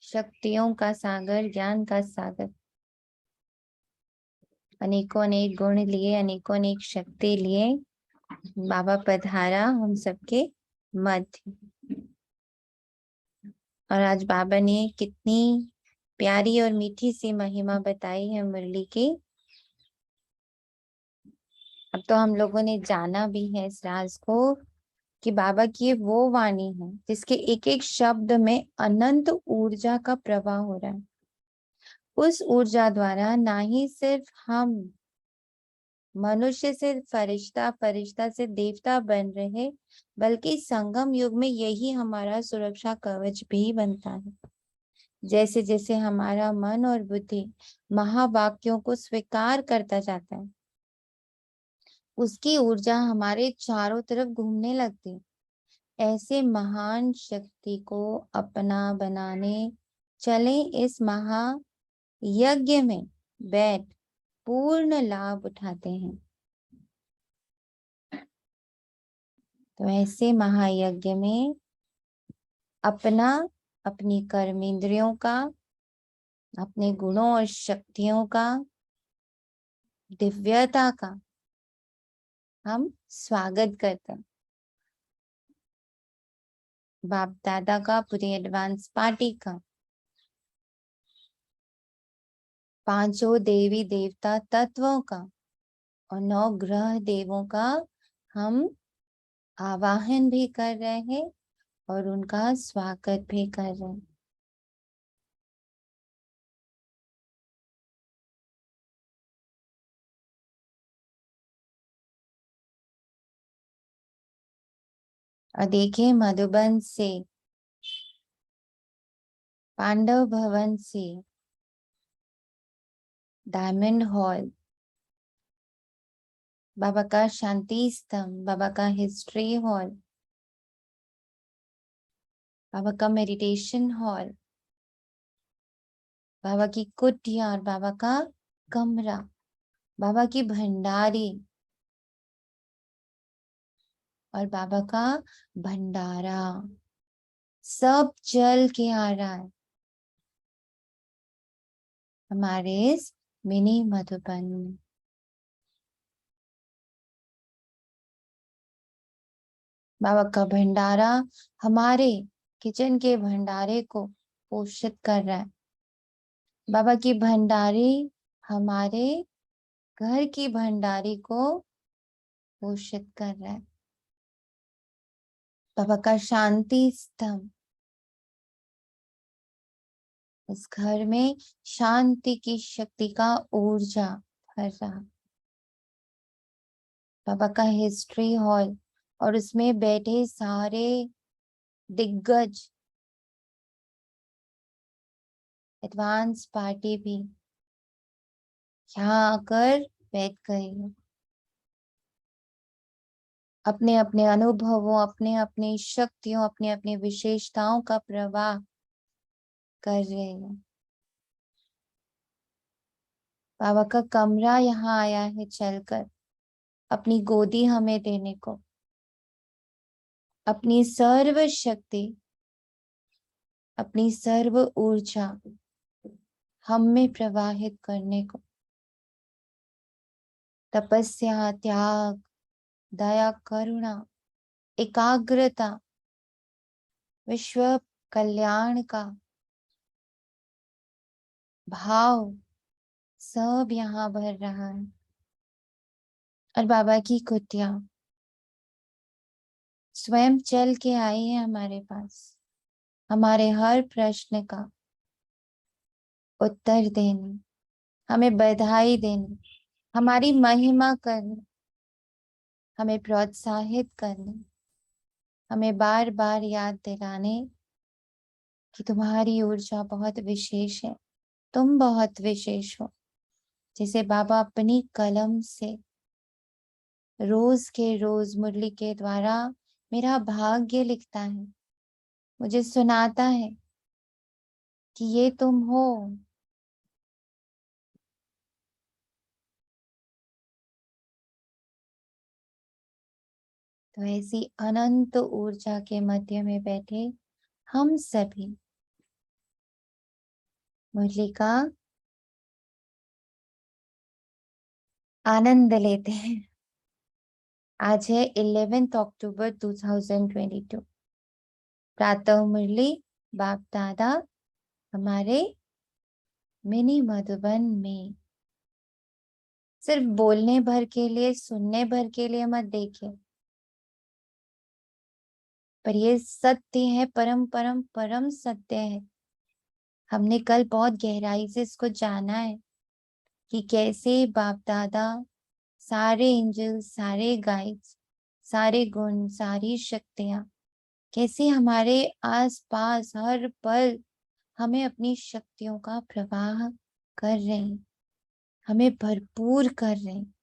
शक्तियों का सागर, ज्ञान का सागर, अनेकों अनेक गुण लिए, अनेकों अनेक शक्ति लिए बाबा पधारा हम सबके मध्य। और आज बाबा ने कितनी प्यारी और मीठी सी महिमा बताई है मुरली की। अब तो हम लोगों ने जाना भी है इस राज को कि बाबा की ये वो वाणी है जिसके एक एक शब्द में अनंत ऊर्जा का प्रवाह हो रहा है। उस ऊर्जा द्वारा ना ही सिर्फ हम मनुष्य से फरिश्ता, फरिश्ता से देवता बन रहे, बल्कि संगम युग में यही हमारा सुरक्षा कवच भी बनता है। जैसे जैसे हमारा मन और बुद्धि महावाक्यों को स्वीकार करता जाता है, उसकी ऊर्जा हमारे चारों तरफ घूमने लगती। ऐसे महान शक्ति को अपना बनाने चले इस महायज्ञ में बैठ पूर्ण लाभ उठाते हैं। तो ऐसे महायज्ञ में अपनी कर्मेंद्रियों का, अपने गुणों और शक्तियों का, दिव्यता का हम स्वागत करते हैं। बाप दादा का, पूरी एडवांस पार्टी का, पांचों देवी देवता तत्वों का और 9 ग्रह देवों का हम आवाहन भी कर रहे हैं और उनका स्वागत भी कर रहे हैं। और देखिए, मधुबन से, पांडव भवन से, डायमंड हॉल, बाबा का शांति स्तंभ, बाबा का हिस्ट्री हॉल, बाबा का मेडिटेशन हॉल, बाबा की कुटिया और बाबा का कमरा, बाबा की भंडारी और बाबा का भंडारा, सब चल के आ रहा है हमारे इस मिनी मधुबन में। बाबा का भंडारा हमारे किचन के भंडारे को पोषित कर रहा है। बाबा की भंडारी हमारे घर की भंडारी को पोषित कर रहा है। बाबा का शांति स्तंभ इस घर में शांति की शक्ति का ऊर्जा भर रहा। बाबा का हिस्ट्री हॉल और उसमें बैठे सारे दिग्गज एडवांस पार्टी भी यहाँ आकर बैठ गए, अपने अपने अनुभवों, अपने अपनी शक्तियों, अपने अपनी विशेषताओं का प्रवाह कर रहे हैं। बाबा का कमरा यहाँ आया है चलकर अपनी गोदी हमें देने को, अपनी सर्व शक्ति, अपनी सर्व ऊर्जा हम में प्रवाहित करने को। तपस्या, त्याग, दया, करुणा, एकाग्रता, विश्व कल्याण का भाव सब यहाँ भर रहा है। और बाबा की कुटिया स्वयं चल के आई है हमारे पास, हमारे हर प्रश्न का उत्तर देने, हमें बधाई देने, हमारी महिमा करने, हमें प्रोत्साहित करने, हमें बार बार याद दिलाने कि तुम्हारी ऊर्जा बहुत विशेष है, तुम बहुत विशेष हो। जिसे बाबा अपनी कलम से रोज के रोज मुरली के द्वारा मेरा भाग्य लिखता है, मुझे सुनाता है कि ये तुम हो। तो ऐसी अनंत ऊर्जा के मध्य में बैठे हम सभी मुरली का आनंद लेते हैं। आज है 11 अक्टूबर 2022। प्रातः मुरली बाप दादा हमारे मिनी मधुबन में। सिर्फ बोलने भर के लिए, सुनने भर के लिए मत देखिए, पर ये सत्य है, परम परम परम सत्य है। हमने कल बहुत गहराई से इसको जाना है कि कैसे बाप दादा सारे एंजल, सारे गाइड्स, सारे गुण, सारी शक्तियां कैसे हमारे आसपास हर पल हमें अपनी शक्तियों का प्रवाह कर रहे हैं, हमें भरपूर कर रहे हैं।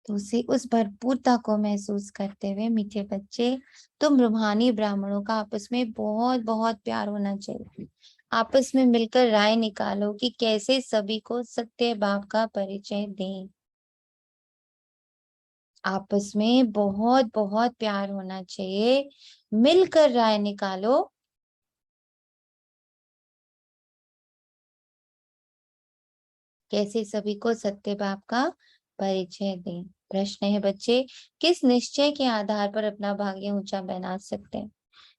तो उसे उस भरपूरता को महसूस करते हुए मीठे बच्चे, तुम रूहानी ब्राह्मणों का आपस में बहुत बहुत प्यार होना चाहिए। आपस में मिलकर राय निकालो कि कैसे सभी को सत्य बाप का परिचय दें। आपस में बहुत बहुत प्यार होना चाहिए, मिलकर राय निकालो कैसे सभी को सत्य बाप का परिचय दें। प्रश्न है बच्चे, किस निश्चय के आधार पर अपना भाग्य ऊंचा बना सकते हैं?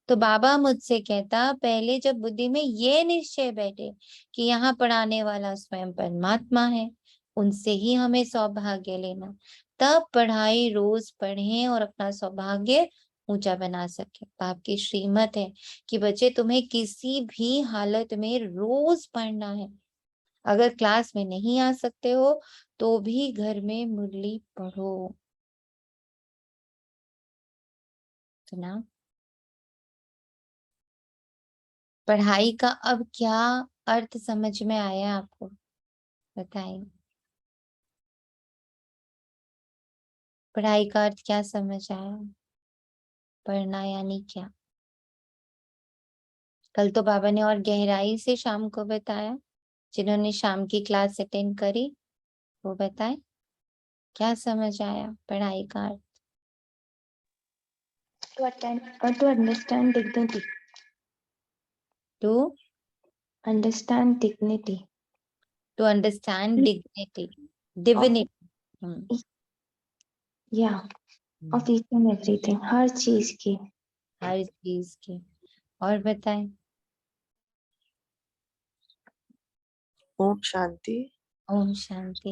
तो बाबा मुझसे कहता, पहले जब बुद्धि में ये निश्चय बैठे कि यहाँ पढ़ाने वाला स्वयं परमात्मा है, उनसे ही हमें सौभाग्य लेना, तब पढ़ाई रोज पढ़ें और अपना सौभाग्य ऊंचा बना सके। आपकी श्रीमत है कि बच्चे तुम्हें किसी भी हालत में रोज पढ़ना है। अगर क्लास में नहीं आ सकते हो तो भी घर में मुरली पढ़ो। सुना? पढ़ाई का अब क्या अर्थ समझ में आया आपको, बताइए। पढ़ाई का अर्थ क्या समझ आया? पढ़ना यानी क्या? कल तो बाबा ने और गहराई से शाम को बताया। जिन्होंने शाम की क्लास अटेंड करी वो बताए क्या समझ आया पढ़ाई का अर्थ? To attend or to understand dignity. To Understand dignity. understand dignity, divinity. Yeah, of each and everything. हर चीज की। हर चीज की। और बताएं। ओम शांति। ओम शांति।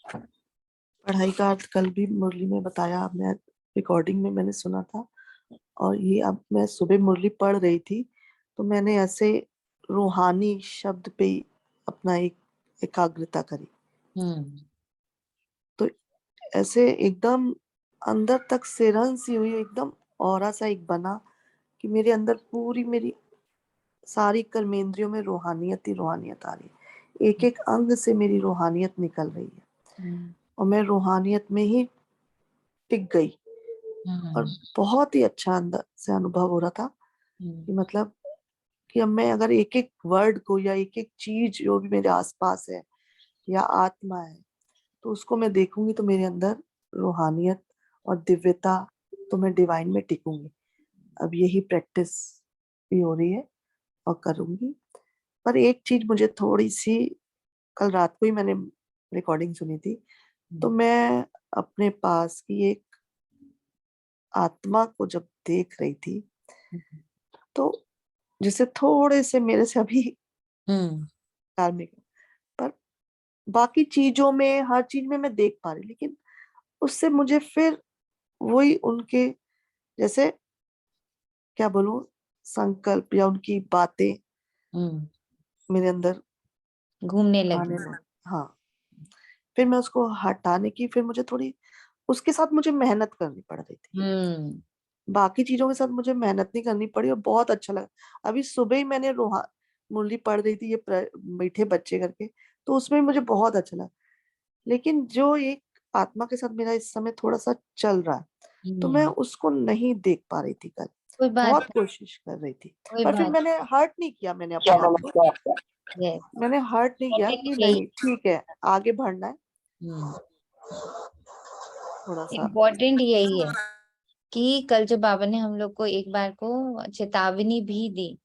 पढ़ाई का अर्थ कल भी मुरली में बताया, मैं रिकॉर्डिंग में मैंने सुना था, और ये अब मैं सुबह मुरली पढ़ रही थी तो मैंने ऐसे रूहानी शब्द पे अपना एक एकाग्रता करी। तो ऐसे एकदम अंदर तक सिरन सी हुई, एकदम औरा सा एक बना कि मेरे अंदर पूरी मेरी सारी कर्मेंद्रियों में रूहानियत ही रूहानियत आ रही है। एक एक अंग से मेरी रूहानियत निकल रही है और मैं रूहानियत में ही टिक गई। और बहुत ही अच्छा अंदर से अनुभव हो रहा था कि मतलब कि अब मैं अगर एक एक वर्ड को या एक एक चीज जो भी मेरे आसपास है या आत्मा है तो उसको मैं देखूंगी तो मेरे अंदर रूहानियत और दिव्यता, तो मैं डिवाइन में टिकूंगी। अब यही प्रैक्टिस भी हो रही है और करूंगी। पर एक चीज मुझे थोड़ी सी, कल रात को ही मैंने रिकॉर्डिंग सुनी थी, तो मैं अपने पास की एक आत्मा को जब देख रही थी तो जैसे थोड़े से मेरे से अभी कार्मिक, पर बाकी चीजों में हर चीज में मैं देख पा रही, लेकिन उससे मुझे फिर वही उनके जैसे क्या बोलूं संकल्प या उनकी बातें मेरे अंदर घूमने आने लगी। लगी। हाँ, फिर मैं उसको हटाने की, फिर मुझे थोड़ी उसके साथ मुझे मेहनत करनी पड़ रही थी। बाकी चीजों के साथ मुझे मेहनत नहीं करनी पड़ी और बहुत अच्छा लगा। अभी सुबह ही मैंने मुरली पढ़ रही थी ये मीठे बच्चे करके, तो उसमें मुझे बहुत अच्छा लगा। लेकिन जो एक आत्मा के साथ मेरा इस समय थोड़ा सा चल रहा है तो मैं उसको नहीं देख पा रही थी कल। कोई बात बहुत कोशिश कर रही थी कोई पर फिर बात मैंने हर्ट नहीं किया, मैंने अपने आप को, yes. मैंने हर्ट नहीं किया कि नहीं ठीक है आगे बढ़ना है। थोड़ा सा इम्पोर्टेंट यही है कि कल जो बाबा ने हम लोग को एक बार को चेतावनी भी दी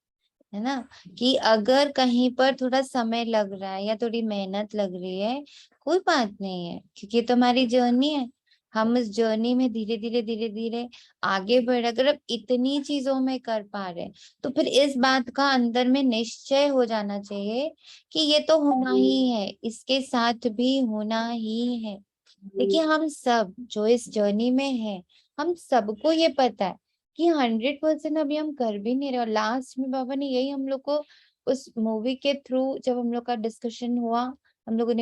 है ना, कि अगर कहीं पर थोड़ा समय लग रहा है या थोड़ी मेहनत लग रही है, कोई बात नहीं है, क्योंकि ये तो हमारी जर्नी है। हम इस जर्नी में धीरे धीरे आगे बढ़, अगर अब इतनी चीजों में कर पा रहे हैं, तो फिर इस बात का अंदर में निश्चय हो जाना चाहिए कि ये तो होना ही है, इसके साथ भी होना ही है। देखिए हम सब जो इस जर्नी में है, हम सबको ये पता है कि 100% अभी हम कर भी नहीं रहे। और लास्ट में बाबा ने यही हम लोग को उस मूवी के थ्रू, जब हम लोग का डिस्कशन हुआ, हम लोगों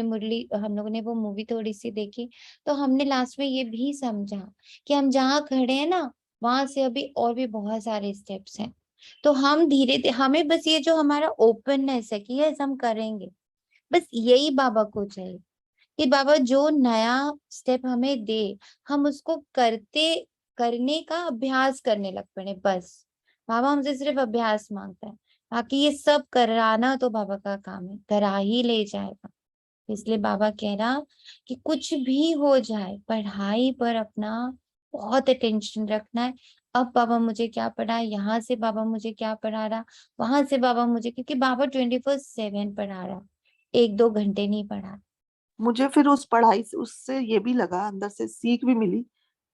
ने वो मूवी थोड़ी सी देखी, तो हमने लास्ट में ये भी समझा कि हम जहाँ खड़े हैं ना, वहां से अभी और भी बहुत सारे स्टेप्स हैं। तो हम धीरे धीरे, हमें बस ये जो हमारा ओपननेस है कि यस हम करेंगे, बस यही बाबा को चाहिए कि बाबा जो नया स्टेप हमें दे, हम उसको करने का अभ्यास करने लग पड़े बस। बाबा हमसे सिर्फ अभ्यास मांगता है, बाकी ये सब कराना तो बाबा का काम है, करा ही ले जाएगा। इसलिए बाबा कह रहा कि कुछ भी हो जाए, पढ़ाई पर अपना बहुत अटेंशन रखना है। अब बाबा मुझे क्या पढ़ा है, यहाँ से बाबा मुझे क्या पढ़ा रहा, वहां से बाबा मुझे, क्योंकि बाबा 24/7 पढ़ा रहा, 1-2 घंटे नहीं पढ़ा मुझे फिर उस पढ़ाई से उससे ये भी लगा, अंदर से सीख भी मिली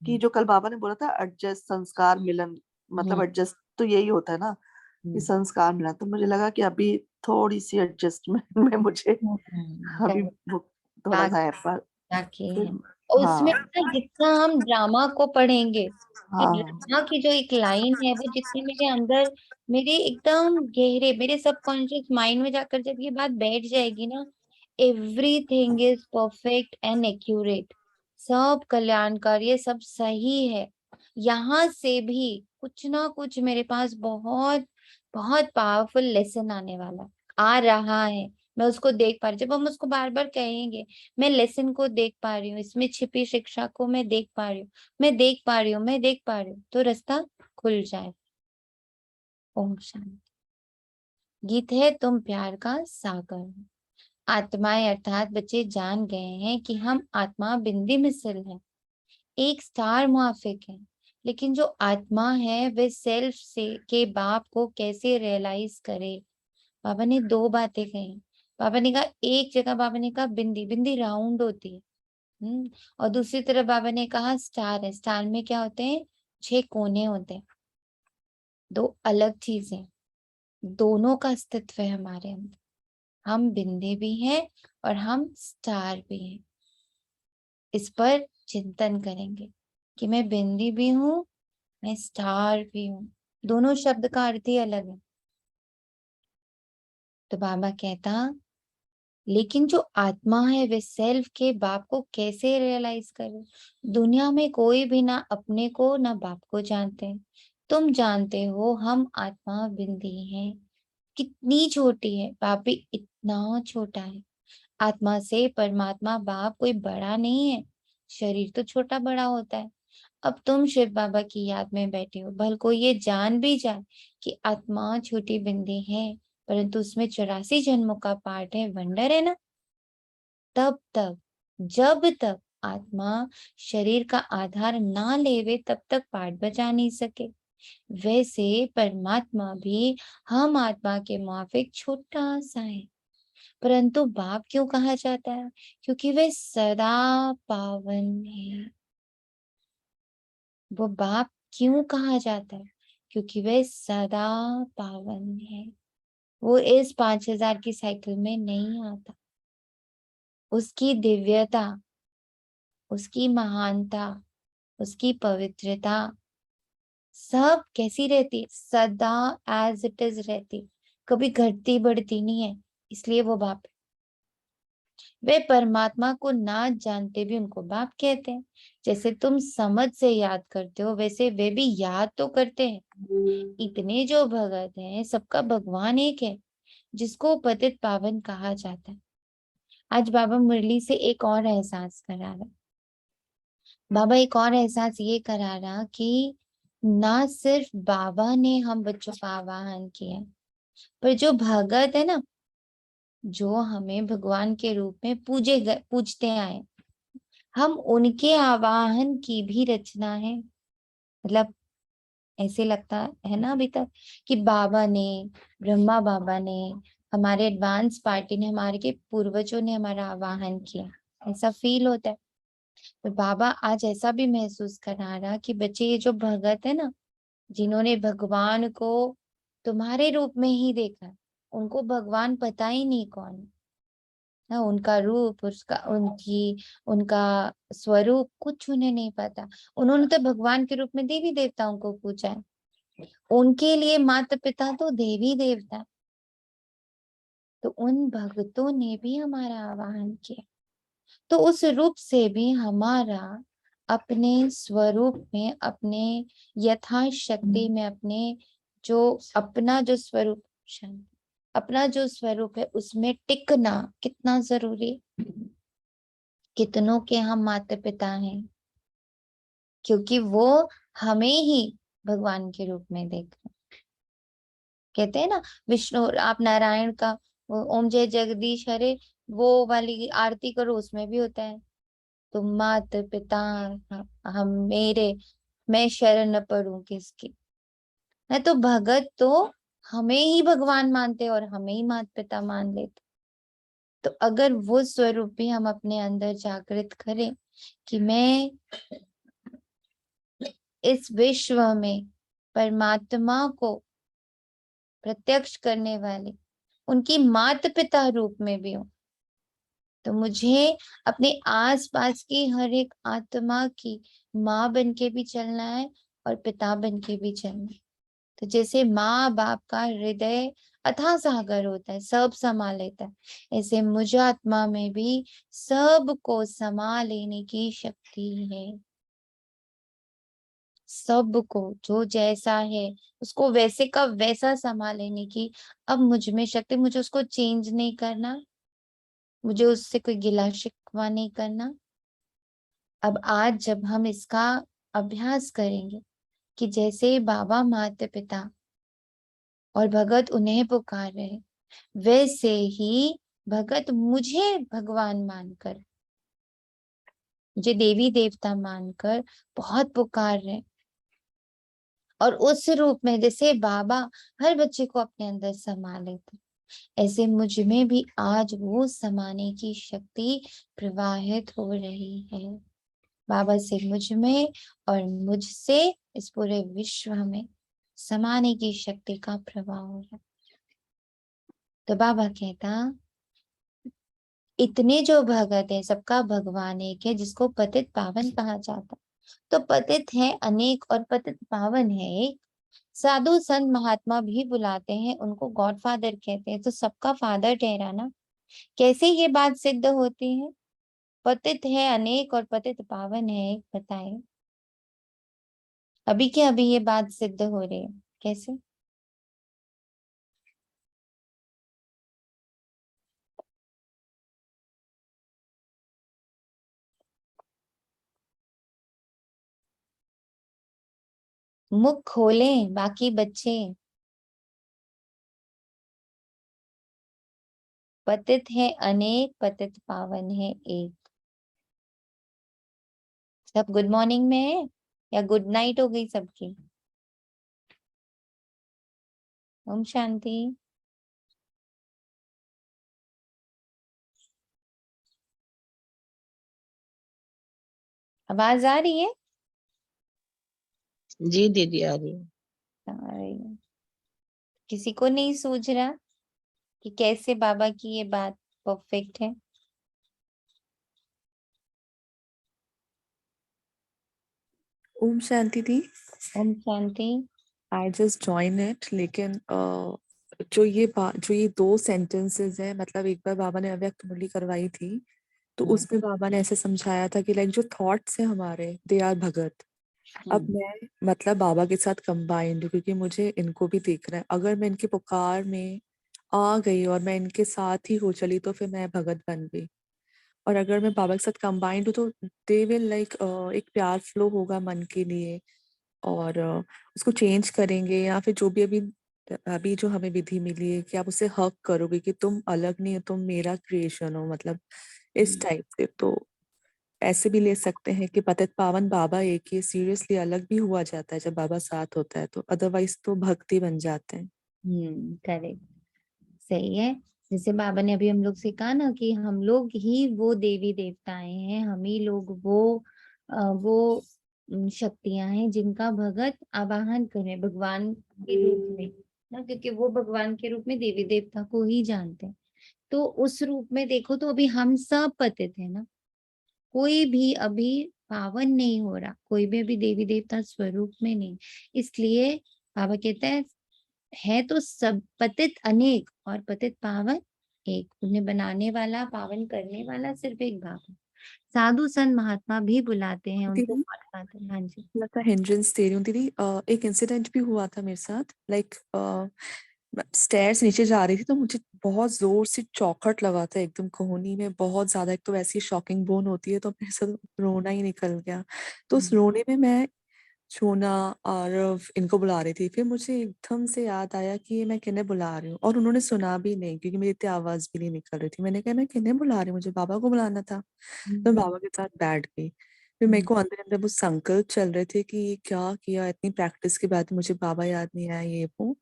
कि जो कल बाबा ने बोला था एडजस्ट संस्कार मिलन, मतलब रहा। एडजस्ट तो यही होता है ना कि हम्म, संस्कार मिला, तो मुझे लगा कि अभी थोड़ी सी एडजस्टमेंट में मुझे अभी करेक्ट। वो थोड़ा सा है, पर ताकि फिर है, और उसमें हाँ ना जितना हम ड्रामा को पढ़ेंगे, कि हाँ ड्रामा की जो एक लाइन है वो जितनी मेरे अंदर, मेरे एकदम गहरे, मेरे सबकॉन्शियस माइंड में जाकर जब ये बात बैठ जाएगी ना, everything is perfect and accurate, सब कल्याणकारी है, सब सही है। यहाँ से भी कुछ ना कुछ मेरे पास बहुत बहुत पावरफुल लेसन आने वाला, आ रहा है। मैं उसको देख पा रही, जब हम उसको बार बार कहेंगे, मैं लेसन को देख पा रही हूँ, इसमें छिपी शिक्षा को मैं देख पा रही हूँ, मैं देख पा रही हूँ, मैं देख पा रही हूँ, तो रास्ता खुल जाए। ओम शांति। गीत है तुम प्यार का सागर हो। आत्माएं अर्थात बच्चे जान गए हैं कि हम आत्मा बिंदी मिसल है, एक स्टार मुआफिक है। लेकिन जो आत्मा है वह सेल्फ से के बाप को कैसे रियलाइज करे। बाबा ने दो बातें कही। बाबा ने कहा, एक जगह बाबा ने कहा बिंदी, बिंदी राउंड होती है। और दूसरी तरफ बाबा ने कहा स्टार है, स्टार में क्या होते हैं, 6 कोने होते हैं। दो अलग चीजें, दोनों का अस्तित्व है हमारे अंदर। हम बिंदी भी हैं और हम स्टार भी हैं। इस पर चिंतन करेंगे कि मैं बिंदी भी हूँ, मैं स्टार भी हूँ, दोनों शब्द का अर्थ ही अलग है। तो बाबा कहता, लेकिन जो आत्मा है वे सेल्फ के बाप को कैसे रियलाइज करे। दुनिया में कोई भी ना अपने को ना बाप को जानते हैं। तुम जानते हो हम आत्मा बिंदी हैं, कितनी छोटी है, बाप भी इतना छोटा है। आत्मा से परमात्मा बाप कोई बड़ा नहीं है, शरीर तो छोटा बड़ा होता है। अब तुम शिव बाबा की याद में बैठे हो, भल कोई ये जान भी जाए कि आत्मा छोटी बिंदी है, परंतु उसमें 84 जन्मों का पाठ है, वंडर है ना। तब तक, जब तक आत्मा शरीर का आधार ना लेवे, तब तक पाठ बजा नहीं सके। वैसे परमात्मा भी हम आत्मा के मुआफिक छोटा सा है, परंतु बाप क्यों कहा जाता है, क्योंकि वह सदा पावन है। वो बाप क्यों कहा जाता है, क्योंकि वह सदा पावन है। वो इस 5000 की साइकिल में नहीं आता। उसकी दिव्यता, उसकी महानता, उसकी पवित्रता सब कैसी रहती है, सदा एज इट इज रहती, कभी घटती बढ़ती नहीं है। इसलिए वो बाप है। वे परमात्मा को ना जानते भी उनको बाप कहते हैं। जैसे तुम समझ से याद करते हो, वैसे वे भी याद तो करते हैं। इतने जो भगत हैं, सबका भगवान एक है, जिसको पतित पावन कहा जाता है। आज बाबा मुरली से एक और एहसास करा रहा, बाबा एक और एहसास ये करा रहा कि ना सिर्फ बाबा ने हम बच्चों का आवाहन किया, पर जो भगत है ना, जो हमें भगवान के रूप में पूजते आए, हम उनके आवाहन की भी रचना है। मतलब ऐसे लगता है ना अभी तक कि बाबा ने, ब्रह्मा बाबा ने, हमारे एडवांस पार्टी ने, हमारे के पूर्वजों ने हमारा आवाहन किया, ऐसा फील होता है। तो बाबा आज ऐसा भी महसूस करा रहा कि बच्चे, ये जो भगत है ना, जिन्होंने भगवान को तुम्हारे रूप में ही देखा, उनको भगवान पता ही नहीं कौन है ना, उनका रूप, उसका उनका स्वरूप कुछ उन्हें नहीं पता। उन्होंने तो भगवान के रूप में देवी देवताओं को पूजा है, उनके लिए माता पिता तो देवी देवता है। तो उन भक्तों ने भी हमारा आवाहन किया, तो उस रूप से भी हमारा अपने स्वरूप में, अपने यथाशक्ति में, अपने जो अपना जो स्वरूप, शांति, अपना जो स्वरूप है उसमें टिकना कितना जरूरी है। कितनों के हम माता पिता हैं, क्योंकि वो हमें ही भगवान के रूप में देख रहे हैं। कहते हैं ना, विष्णु, आप नारायण का वो ओम जय जगदीश हरे वो वाली आरती करो, उसमें भी होता है, तुम मात पिता, हम मेरे, मैं शरण न पड़ूं किसकी। है तो भगत तो हमें ही भगवान मानते और हमें ही माता पिता मान लेते। तो अगर वो स्वरूप भी हम अपने अंदर जागृत करें कि मैं इस विश्व में परमात्मा को प्रत्यक्ष करने वाले उनकी माता पिता रूप में भी हूँ, तो मुझे अपने आसपास की हर एक आत्मा की माँ बन के भी चलना है और पिता बन के भी चलना है। तो जैसे माँ बाप का हृदय अथाह सागर होता है, सब समा लेता है, ऐसे मुझ आत्मा में भी सबको समा लेने की शक्ति है। सबको जो जैसा है उसको वैसे का वैसा समा लेने की अब मुझ में शक्ति। मुझे उसको चेंज नहीं करना, मुझे उससे कोई गिला शिकवा नहीं करना। अब आज जब हम इसका अभ्यास करेंगे कि जैसे बाबा माता पिता और भगत उन्हें पुकार रहे, वैसे ही भगत मुझे भगवान मानकर, मुझे देवी देवता मानकर बहुत पुकार रहे, और उस रूप में जैसे बाबा हर बच्चे को अपने अंदर समा लेते, ऐसे मुझ में भी आज वो समाने की शक्ति प्रवाहित हो रही है। बाबा से मुझ में और मुझसे इस पूरे विश्व में समाने की शक्ति का प्रवाह हो रहा है। तो बाबा कहता, इतने जो भगत है सबका भगवान एक है, जिसको पतित पावन कहा जाता। तो पतित है अनेक और पतित पावन है एक। साधु संत महात्मा भी बुलाते हैं, उनको गॉड फादर कहते हैं, तो सबका फादर ठहरा ना। कैसे ये बात सिद्ध होती है? पतित है अनेक और पतित पावन है एक, बताए अभी के अभी ये बात सिद्ध हो रही है, कैसे? मुख खोलें बाकी बच्चे। पतित है अनेक, पतित पावन है एक। सब गुड मॉर्निंग में है या गुड नाइट हो गई सबकी? ओम शांति। आवाज आ रही है? जी दीदी आ रही है। आ रही है। किसी को नहीं सूझ रहा कि कैसे बाबा की ये बात परफेक्ट है? ओम शांति दी। Om Shanti. I just join it, लेकिन जो ये दो सेंटेंसेस है, मतलब एक बार बाबा ने अव्यक्त मुरली करवाई थी, तो उसमें बाबा ने ऐसे समझाया था कि लाइक जो थॉट्स है हमारे, दे आर भगत। अब मैं मतलब बाबा के साथ कंबाइंड हूँ, क्योंकि मुझे इनको भी देखना है। अगर मैं इनकी पुकार में आ गई और मैं इनके साथ ही हो चली, तो फिर मैं भगत बन गई। और अगर मैं बाबा के साथ कंबाइंड हूँ, तो दे विल लाइक एक प्यार फ्लो होगा मन के लिए, और उसको चेंज करेंगे, या फिर जो भी अभी अभी जो हमें विधि मिली है कि आप उसे हक करोगे कि तुम अलग नहीं हो, तुम मेरा क्रिएशन हो, मतलब इस टाइप से। तो ऐसे भी ले सकते हैं कि पतित पावन बाबा एक ही, सीरियसली अलग भी हुआ जाता है जब बाबा साथ होता है, तो अदरवाइज तो भक्ति बन जाते हैं। करेक्ट, सही है। जैसे बाबा ने अभी हम लोग से कहा ना कि हम लोग ही वो देवी देवताएं हैं, हम ही लोग वो शक्तियां हैं जिनका भगत आवाहन करें भगवान के रूप में ना, क्योंकि वो भगवान के रूप में देवी देवता को ही जानते हैं। तो उस रूप में देखो तो अभी हम सब पतित है ना, कोई भी अभी पावन नहीं हो रहा, कोई भी अभी देवी देवता स्वरूप में नहीं। इसलिए बाबा कहते हैं है तो सब पतित अनेक और पतित पावन एक, उन्हें बनाने वाला पावन करने वाला सिर्फ एक बाबा। साधु संत महात्मा भी बुलाते हैं उनको दीदी पढ़ाते हैं। हाँ जी। लगता है हिंड्रेंस दे रही हूँ दीदी। एक इंसिडेंट भी हुआ था मेरे साथ, लाइक स्टेयर्स नीचे जा रही थी तो मुझे बहुत जोर से चौखट लगा था एकदम कोहनी में बहुत ज्यादा। एक तो वैसी शॉकिंग बोन होती है तो मेरे से रोना ही निकल गया। तो उस रोने में मैं छोना और इनको बुला रही थी, फिर मुझे एकदम से याद आया कि ये मैं किन्हें बुला रही हूँ, और उन्होंने सुना भी नहीं क्योंकि मेरी इतनी आवाज भी नहीं निकल रही थी। मैंने कहा मैं किन्हें बुला रही हूँ, मुझे बाबा को बुलाना था। तो मैं बाबा के साथ बैठ गई। फिर मेरे को अंदर अंदर वो संकल्प चल रहे थे कि ये क्या किया, इतनी प्रैक्टिस के बाद मुझे बाबा याद नहीं आया ये वो।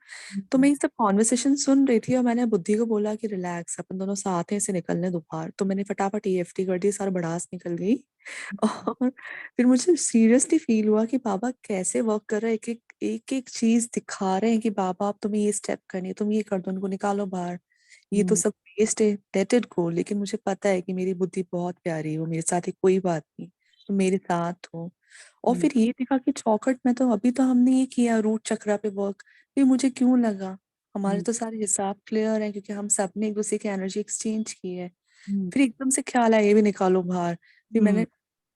तो मैं ये सब कॉन्वर्सेशन सुन रही थी और मैंने बुद्धि को बोला कि रिलैक्स, अपन दोनों साथ हैं, इसे निकलने दो बाहर। तो मैंने फटाफट EFT कर दी, सारा भड़ास निकल गई। और फिर मुझे सीरियसली फील हुआ कि बाबा कैसे वर्क कर रहे हैं, एक एक चीज दिखा रहे हैं कि बाबा अब तुम्हें ये स्टेप करनी है, तुम ये कर दो, उनको निकालो बाहर, ये तो सब वेस्ट है, लेट इट गो। लेकिन मुझे पता है कि मेरी बुद्धि बहुत प्यारी है, वो मेरे साथ है, कोई बात नहीं, तो मेरे साथ हो। और फिर ये देखा कि चौखट में तो अभी तो हमने ये किया रूट चक्रा पे वर्क, फिर मुझे क्यों लगा हमारे तो सारे हिसाब क्लियर है क्योंकि हम सब ने एक दूसरे की एनर्जी एक्सचेंज की है। फिर एकदम से ख्याल आया ये भी निकालो बाहर। फिर मैंने,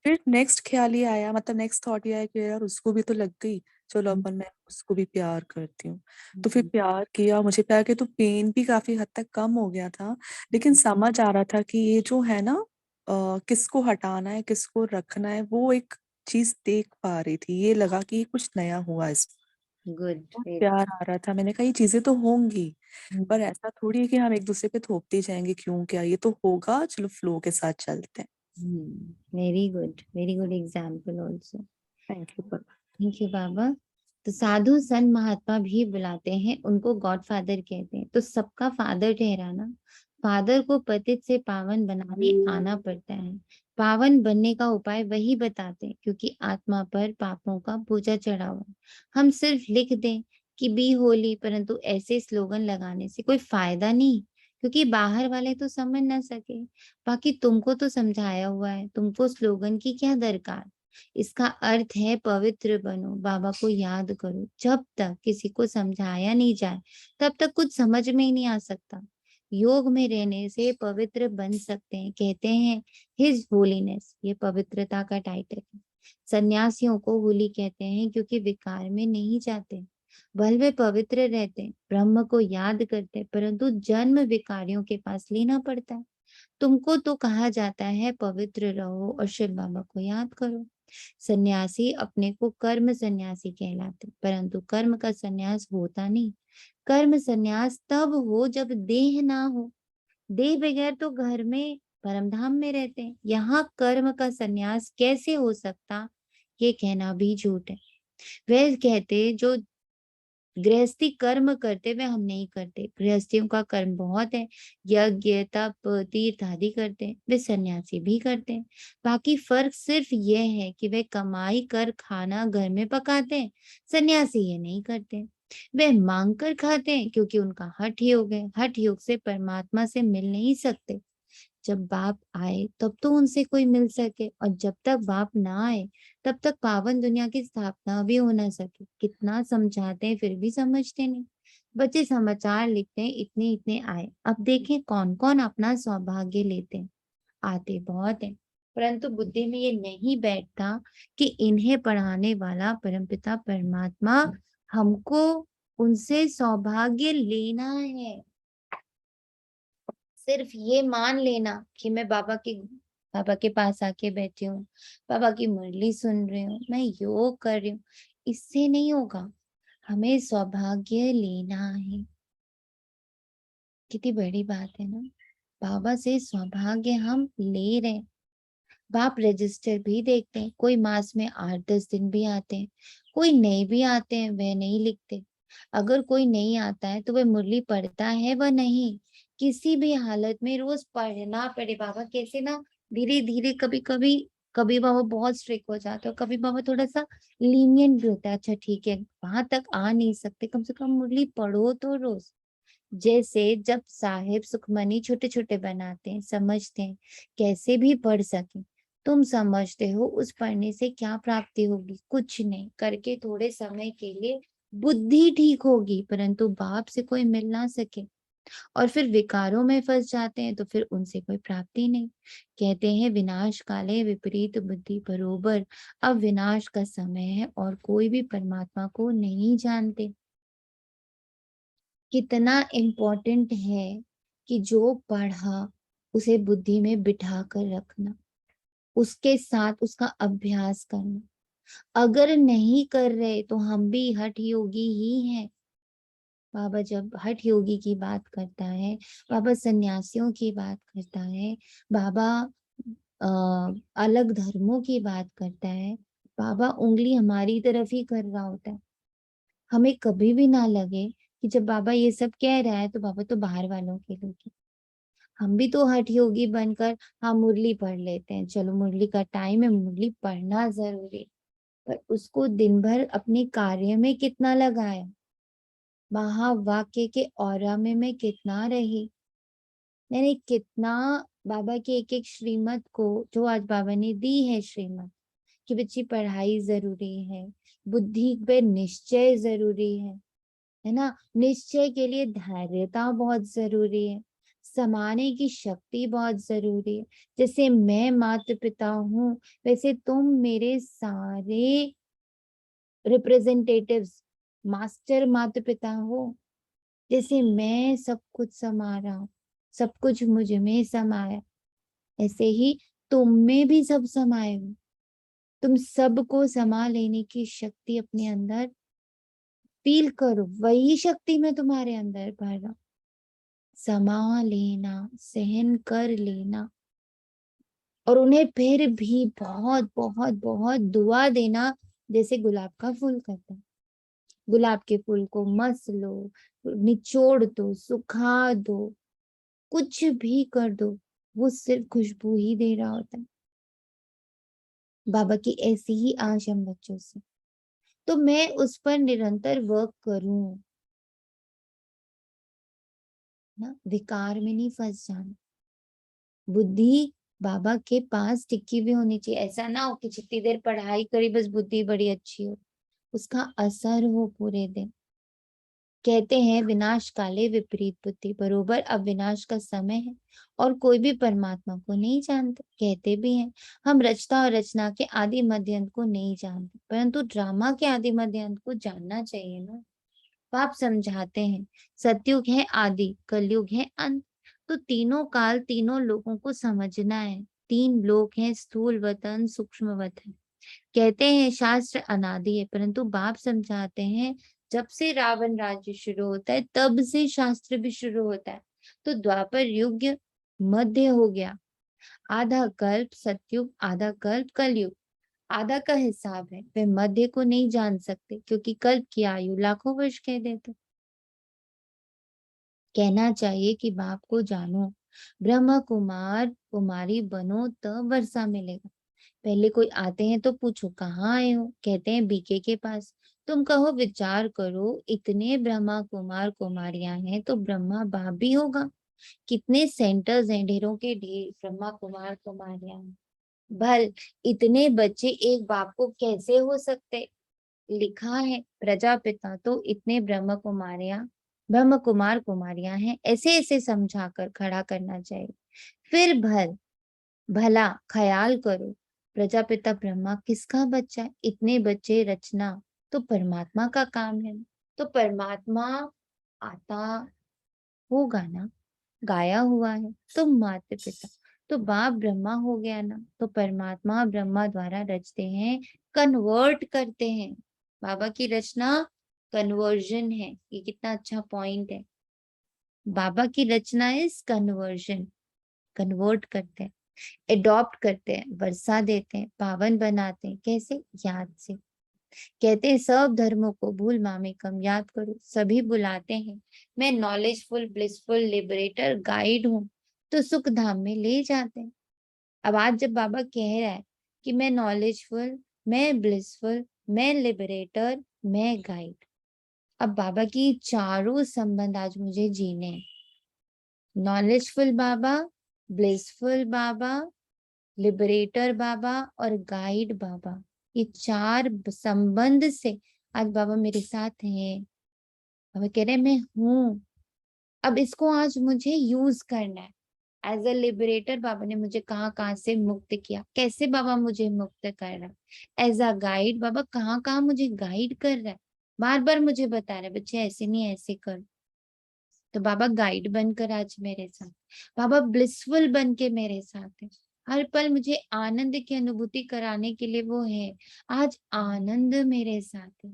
फिर नेक्स्ट ख्याल ये आया, मतलब नेक्स्ट थॉट ये आया कि यार उसको भी तो लग गई, चलो अपन मैं उसको भी प्यार करती हूँ। तो फिर प्यार किया, मुझे प्यार किया तो पेन भी काफी हद तक कम हो गया था। लेकिन समझ आ रहा था कि ये जो है ना, किसको हटाना है किसको रखना है, वो एक चीज देख पा रही थी। ये लगा कि कुछ नया हुआ इसमें, गुड। बहुत प्यार आ रहा था। मैंने कहा ये चीजें तो होंगी, पर ऐसा थोड़ी है कि हम एक दूसरे पे थोपते जाएंगे, क्यों क्या, ये तो होगा, चलो फ्लो के साथ चलते हैं। Very good example also. Thank you बाबा। थैंक यू बाबा। तो साधु संत महात्मा भी बुलाते हैं, उनको गॉड फादर कहते हैं। तो सबका फादर ठहराना, फादर को पतित से पावन बनाने आना पड़ता है। पावन बनने का उपाय वही बताते हैं, क्योंकि आत्मा पर पापों का बोझा चढ़ा हुआ है। हम सिर्फ लिख दें कि बी होली, परंतु ऐसे स्लोगन लगाने से कोई फायदा नहीं, क्योंकि बाहर वाले तो समझ ना सके। बाकी तुमको तो समझाया हुआ है, तुमको स्लोगन की क्या दरकार। इसका अर्थ है पवित्र बनो, बाबा को याद करो। जब तक किसी को समझाया नहीं जाए तब तक कुछ समझ में ही नहीं आ सकता। योग में रहने से पवित्र बन सकते हैं, कहते हैं हिज होलीनेस, ये पवित्रता का टाइटल है। सन्यासियों को होली कहते हैं क्योंकि विकार में नहीं जाते, भले वे पवित्र रहते हैं, ब्रह्म को याद करते हैं, परंतु जन्म विकारियों के पास लेना पड़ता है। तुमको तो कहा जाता है पवित्र रहो और शिव बाबा को याद करो। सन्यासी अपने को कर्म सन्यासी कहलाते, परंतु कर्म का सन्यास होता नहीं। कर्म सन्यास तब हो जब देह ना हो। देह बगैर तो घर में परमधाम में रहते हैं, यहाँ कर्म का सन्यास कैसे हो सकता, ये कहना भी झूठ है। वे कहते जो गृहस्थी कर्म करते वे हम नहीं करते, गृहस्थियों का कर्म बहुत है, यज्ञ तप तीर्थ आदि करते हैं, वे सन्यासी भी करते हैं। बाकी फर्क सिर्फ यह है कि वे कमाई कर खाना घर में पकाते हैं, सन्यासी ये नहीं करते। वे मांग कर खाते हैं क्योंकि उनका हठ योग है, हठ योग से परमात्मा से मिल नहीं सकते। जब बाप आए तब तो उनसे कोई मिल सके, और जब तक बाप ना आए तब तक पावन दुनिया की स्थापना भी हो ना सके। कितना समझाते हैं फिर भी समझते नहीं। बच्चे समाचार लिखते हैं इतने इतने आए, अब देखें कौन कौन अपना सौभाग्य लेते हैं। आते बहुत है, परंतु बुद्धि में ये नहीं बैठता कि इन्हें पढ़ाने वाला परमपिता परमात्मा हमको उनसे सौभाग्य लेना है। सिर्फ ये मान लेना कि मैं बाबा के पास आके बैठी हूँ, बाबा की मुरली सुन रही हूँ, मैं योग कर रही हूँ, इससे नहीं होगा। हमें सौभाग्य लेना है। कितनी बड़ी बात है ना, बाबा से सौभाग्य हम ले रहे हैं। बाप रजिस्टर भी देखते हैं, कोई मास में 8-10 दिन भी आते हैं, कोई नहीं भी आते हैं, वह नहीं लिखते। अगर कोई नहीं आता है तो वह मुरली पढ़ता है व नहीं, किसी भी हालत में रोज पढ़ना पड़े। बाबा कैसे ना धीरे धीरे, कभी कभी कभी बाबा बहुत स्ट्रिक्ट हो जाते हैं, कभी बाबा थोड़ा सा लीनियंट भी होता है। अच्छा ठीक है, वहां तक आ नहीं सकते, कम से कम मुरली पढ़ो तो रोज। जैसे जब साहेब सुखमनी छोटे छोटे बनाते हैं, समझते हैं कैसे भी पढ़ सके। तुम समझते हो उस पढ़ने से क्या प्राप्ति होगी? कुछ नहीं, करके थोड़े समय के लिए बुद्धि ठीक होगी, परंतु बाप से कोई मिल ना सके और फिर विकारों में फंस जाते हैं, तो फिर उनसे कोई प्राप्ति नहीं। कहते हैं विनाश काले विपरीत बुद्धि बरोबर। अब विनाश का समय है और कोई भी परमात्मा को नहीं जानते। कितना इम्पोर्टेंट है कि जो पढ़ा उसे बुद्धि में बिठा कर रखना, उसके साथ उसका अभ्यास करना। अगर नहीं कर रहे तो हम भी हठ योगी ही हैं। बाबा जब हठ योगी की बात करता है, बाबा सन्यासियों की बात करता है, बाबा अलग धर्मों की बात करता है, बाबा उंगली हमारी तरफ ही कर रहा होता है। हमें कभी भी ना लगे कि जब बाबा ये सब कह रहा है तो बाबा तो बाहर वालों के लिए कह। हम भी तो हठ योगी बनकर हाँ मुरली पढ़ लेते हैं, चलो मुरली का टाइम है, मुरली पढ़ना जरूरी है, पर उसको दिन भर अपने कार्य में कितना लगाया, महावाक्य के औरा में मैं कितना रही, मैंने कितना बाबा के एक एक श्रीमत को, जो आज बाबा ने दी है श्रीमत कि बच्ची पढ़ाई जरूरी है, बुद्धि पे निश्चय जरूरी है ना, निश्चय के लिए धैर्यता बहुत जरूरी है, समाने की शक्ति बहुत जरूरी है। जैसे मैं माता पिता हूँ, वैसे तुम मेरे सारे रिप्रेजेंटेटिव्स, मास्टर माता पिता हो। जैसे मैं सब कुछ समा रहा हूँ, सब कुछ मुझ में समाया, ऐसे ही तुम में भी सब समाये हो। तुम सबको समा लेने की शक्ति अपने अंदर फील करो, वही शक्ति मैं तुम्हारे अंदर भर रहा हूं। समा लेना, सहन कर लेना, और उन्हें फिर भी बहुत बहुत बहुत दुआ देना, जैसे गुलाब का फूल करता है। गुलाब के फूल को मस लो, निचोड़ दो, सुखा दो, कुछ भी कर दो, वो सिर्फ खुशबू ही दे रहा होता है। बाबा की ऐसी ही आश हम बच्चों से, तो मैं उस पर निरंतर वर्क करूं ना, विकार में नहीं फंस जाना। बुद्धि बाबा के पास टिकी हुई होनी चाहिए। ऐसा ना हो कि जितनी देर पढ़ाई करी बस बुद्धि बड़ी अच्छी हो, उसका असर हो पूरे दिन। कहते हैं विनाश काले विपरीत बुद्धि बरोबर। अब विनाश का समय है और कोई भी परमात्मा को नहीं जानते। कहते भी हैं हम रचता और रचना के आदि मध्य अंत को नहीं जानते, परंतु ड्रामा के आदि मध्य अंत को जानना चाहिए ना। पाप समझाते हैं सतयुग है आदि, कलयुग है अंत, तो तीनों काल तीनों लोगों को समझना है। तीन लोक हैं, स्थूल वतन, सूक्ष्म वतन। कहते हैं शास्त्र अनादि है, परंतु बाप समझाते हैं जब से रावण राज्य शुरू होता है तब से शास्त्र भी शुरू होता है। तो द्वापर युग मध्य हो गया, आधा कल्प सतयुग, आधा कल्प कलयुग, आधा का हिसाब है। वे मध्य को नहीं जान सकते क्योंकि कल्प की आयु लाखों वर्ष कह देते। कहना चाहिए कि बाप को जानो, ब्रह्म कुमार कुमारी बनो तब वर्षा मिलेगा। पहले कोई आते हैं तो पूछो कहाँ आए हो, कहते हैं बीके के पास। तुम कहो विचार करो, इतने ब्रह्मा कुमार कुमारियां हैं तो ब्रह्मा बाप भी होगा। कितने सेंटर्स हैं, ढेरों के ढेर ब्रह्मा कुमार कुमारियां हैं। भल इतने बच्चे एक बाप को कैसे हो सकते? लिखा है प्रजापिता तो इतने ब्रह्म कुमार कुमारियां हैं, ऐसे ऐसे समझाकर खड़ा करना चाहिए। फिर भला ख्याल करो, प्रजापिता ब्रह्मा किसका बच्चा है? इतने बच्चे रचना तो परमात्मा का काम है। तो परमात्मा आता होगा ना, गाया हुआ है तो माता पिता, तो बाप ब्रह्मा हो गया ना, तो परमात्मा ब्रह्मा द्वारा रचते हैं, कन्वर्ट करते हैं। बाबा की रचना कन्वर्जन है, ये कितना अच्छा पॉइंट है। बाबा की रचना इज कन्वर्जन, कन्वर्ट करते हैं। एडॉप्ट करते हैं, वर्षा देते हैं, पावन बनाते हैं। कैसे? याद से। कहते हैं सब धर्मों को भूल मामेकम याद करो, सभी बुलाते हैं। मैं नॉलेजफुल, ब्लिसफुल, लिबरेटर, गाइड हूँ, तो सुख धाम में ले जाते हैं। अब आज जब बाबा कह रहा है कि मैं नॉलेजफुल, मैं ब्लिसफुल, मैं लिबरेटर, मैं गाइड, अब बाबा की चारों संबंध आज मुझे जीने हैं। नॉलेजफुल बाबा, ब्लिसफुल बाबा, लिबरेटर बाबा और गाइड बाबा, ये चार संबंध से आज बाबा मेरे साथ हैं। बाबा कह रहे हैं मैं हूं। अब इसको आज मुझे यूज करना है। एज अ लिबरेटर बाबा ने मुझे कहाँ कहाँ से मुक्त किया, कैसे बाबा मुझे मुक्त कर रहा है। एज अ गाइड बाबा कहाँ कहाँ मुझे गाइड कर रहा है, बार बार मुझे बता रहे बच्चे ऐसे नहीं ऐसे कर। तो बाबा गाइड बनकर आज मेरे साथ, बाबा ब्लिसफुल बन के मेरे साथ है। हर पल मुझे आनंद की अनुभूति कराने के लिए वो है। आज आनंद मेरे साथ है।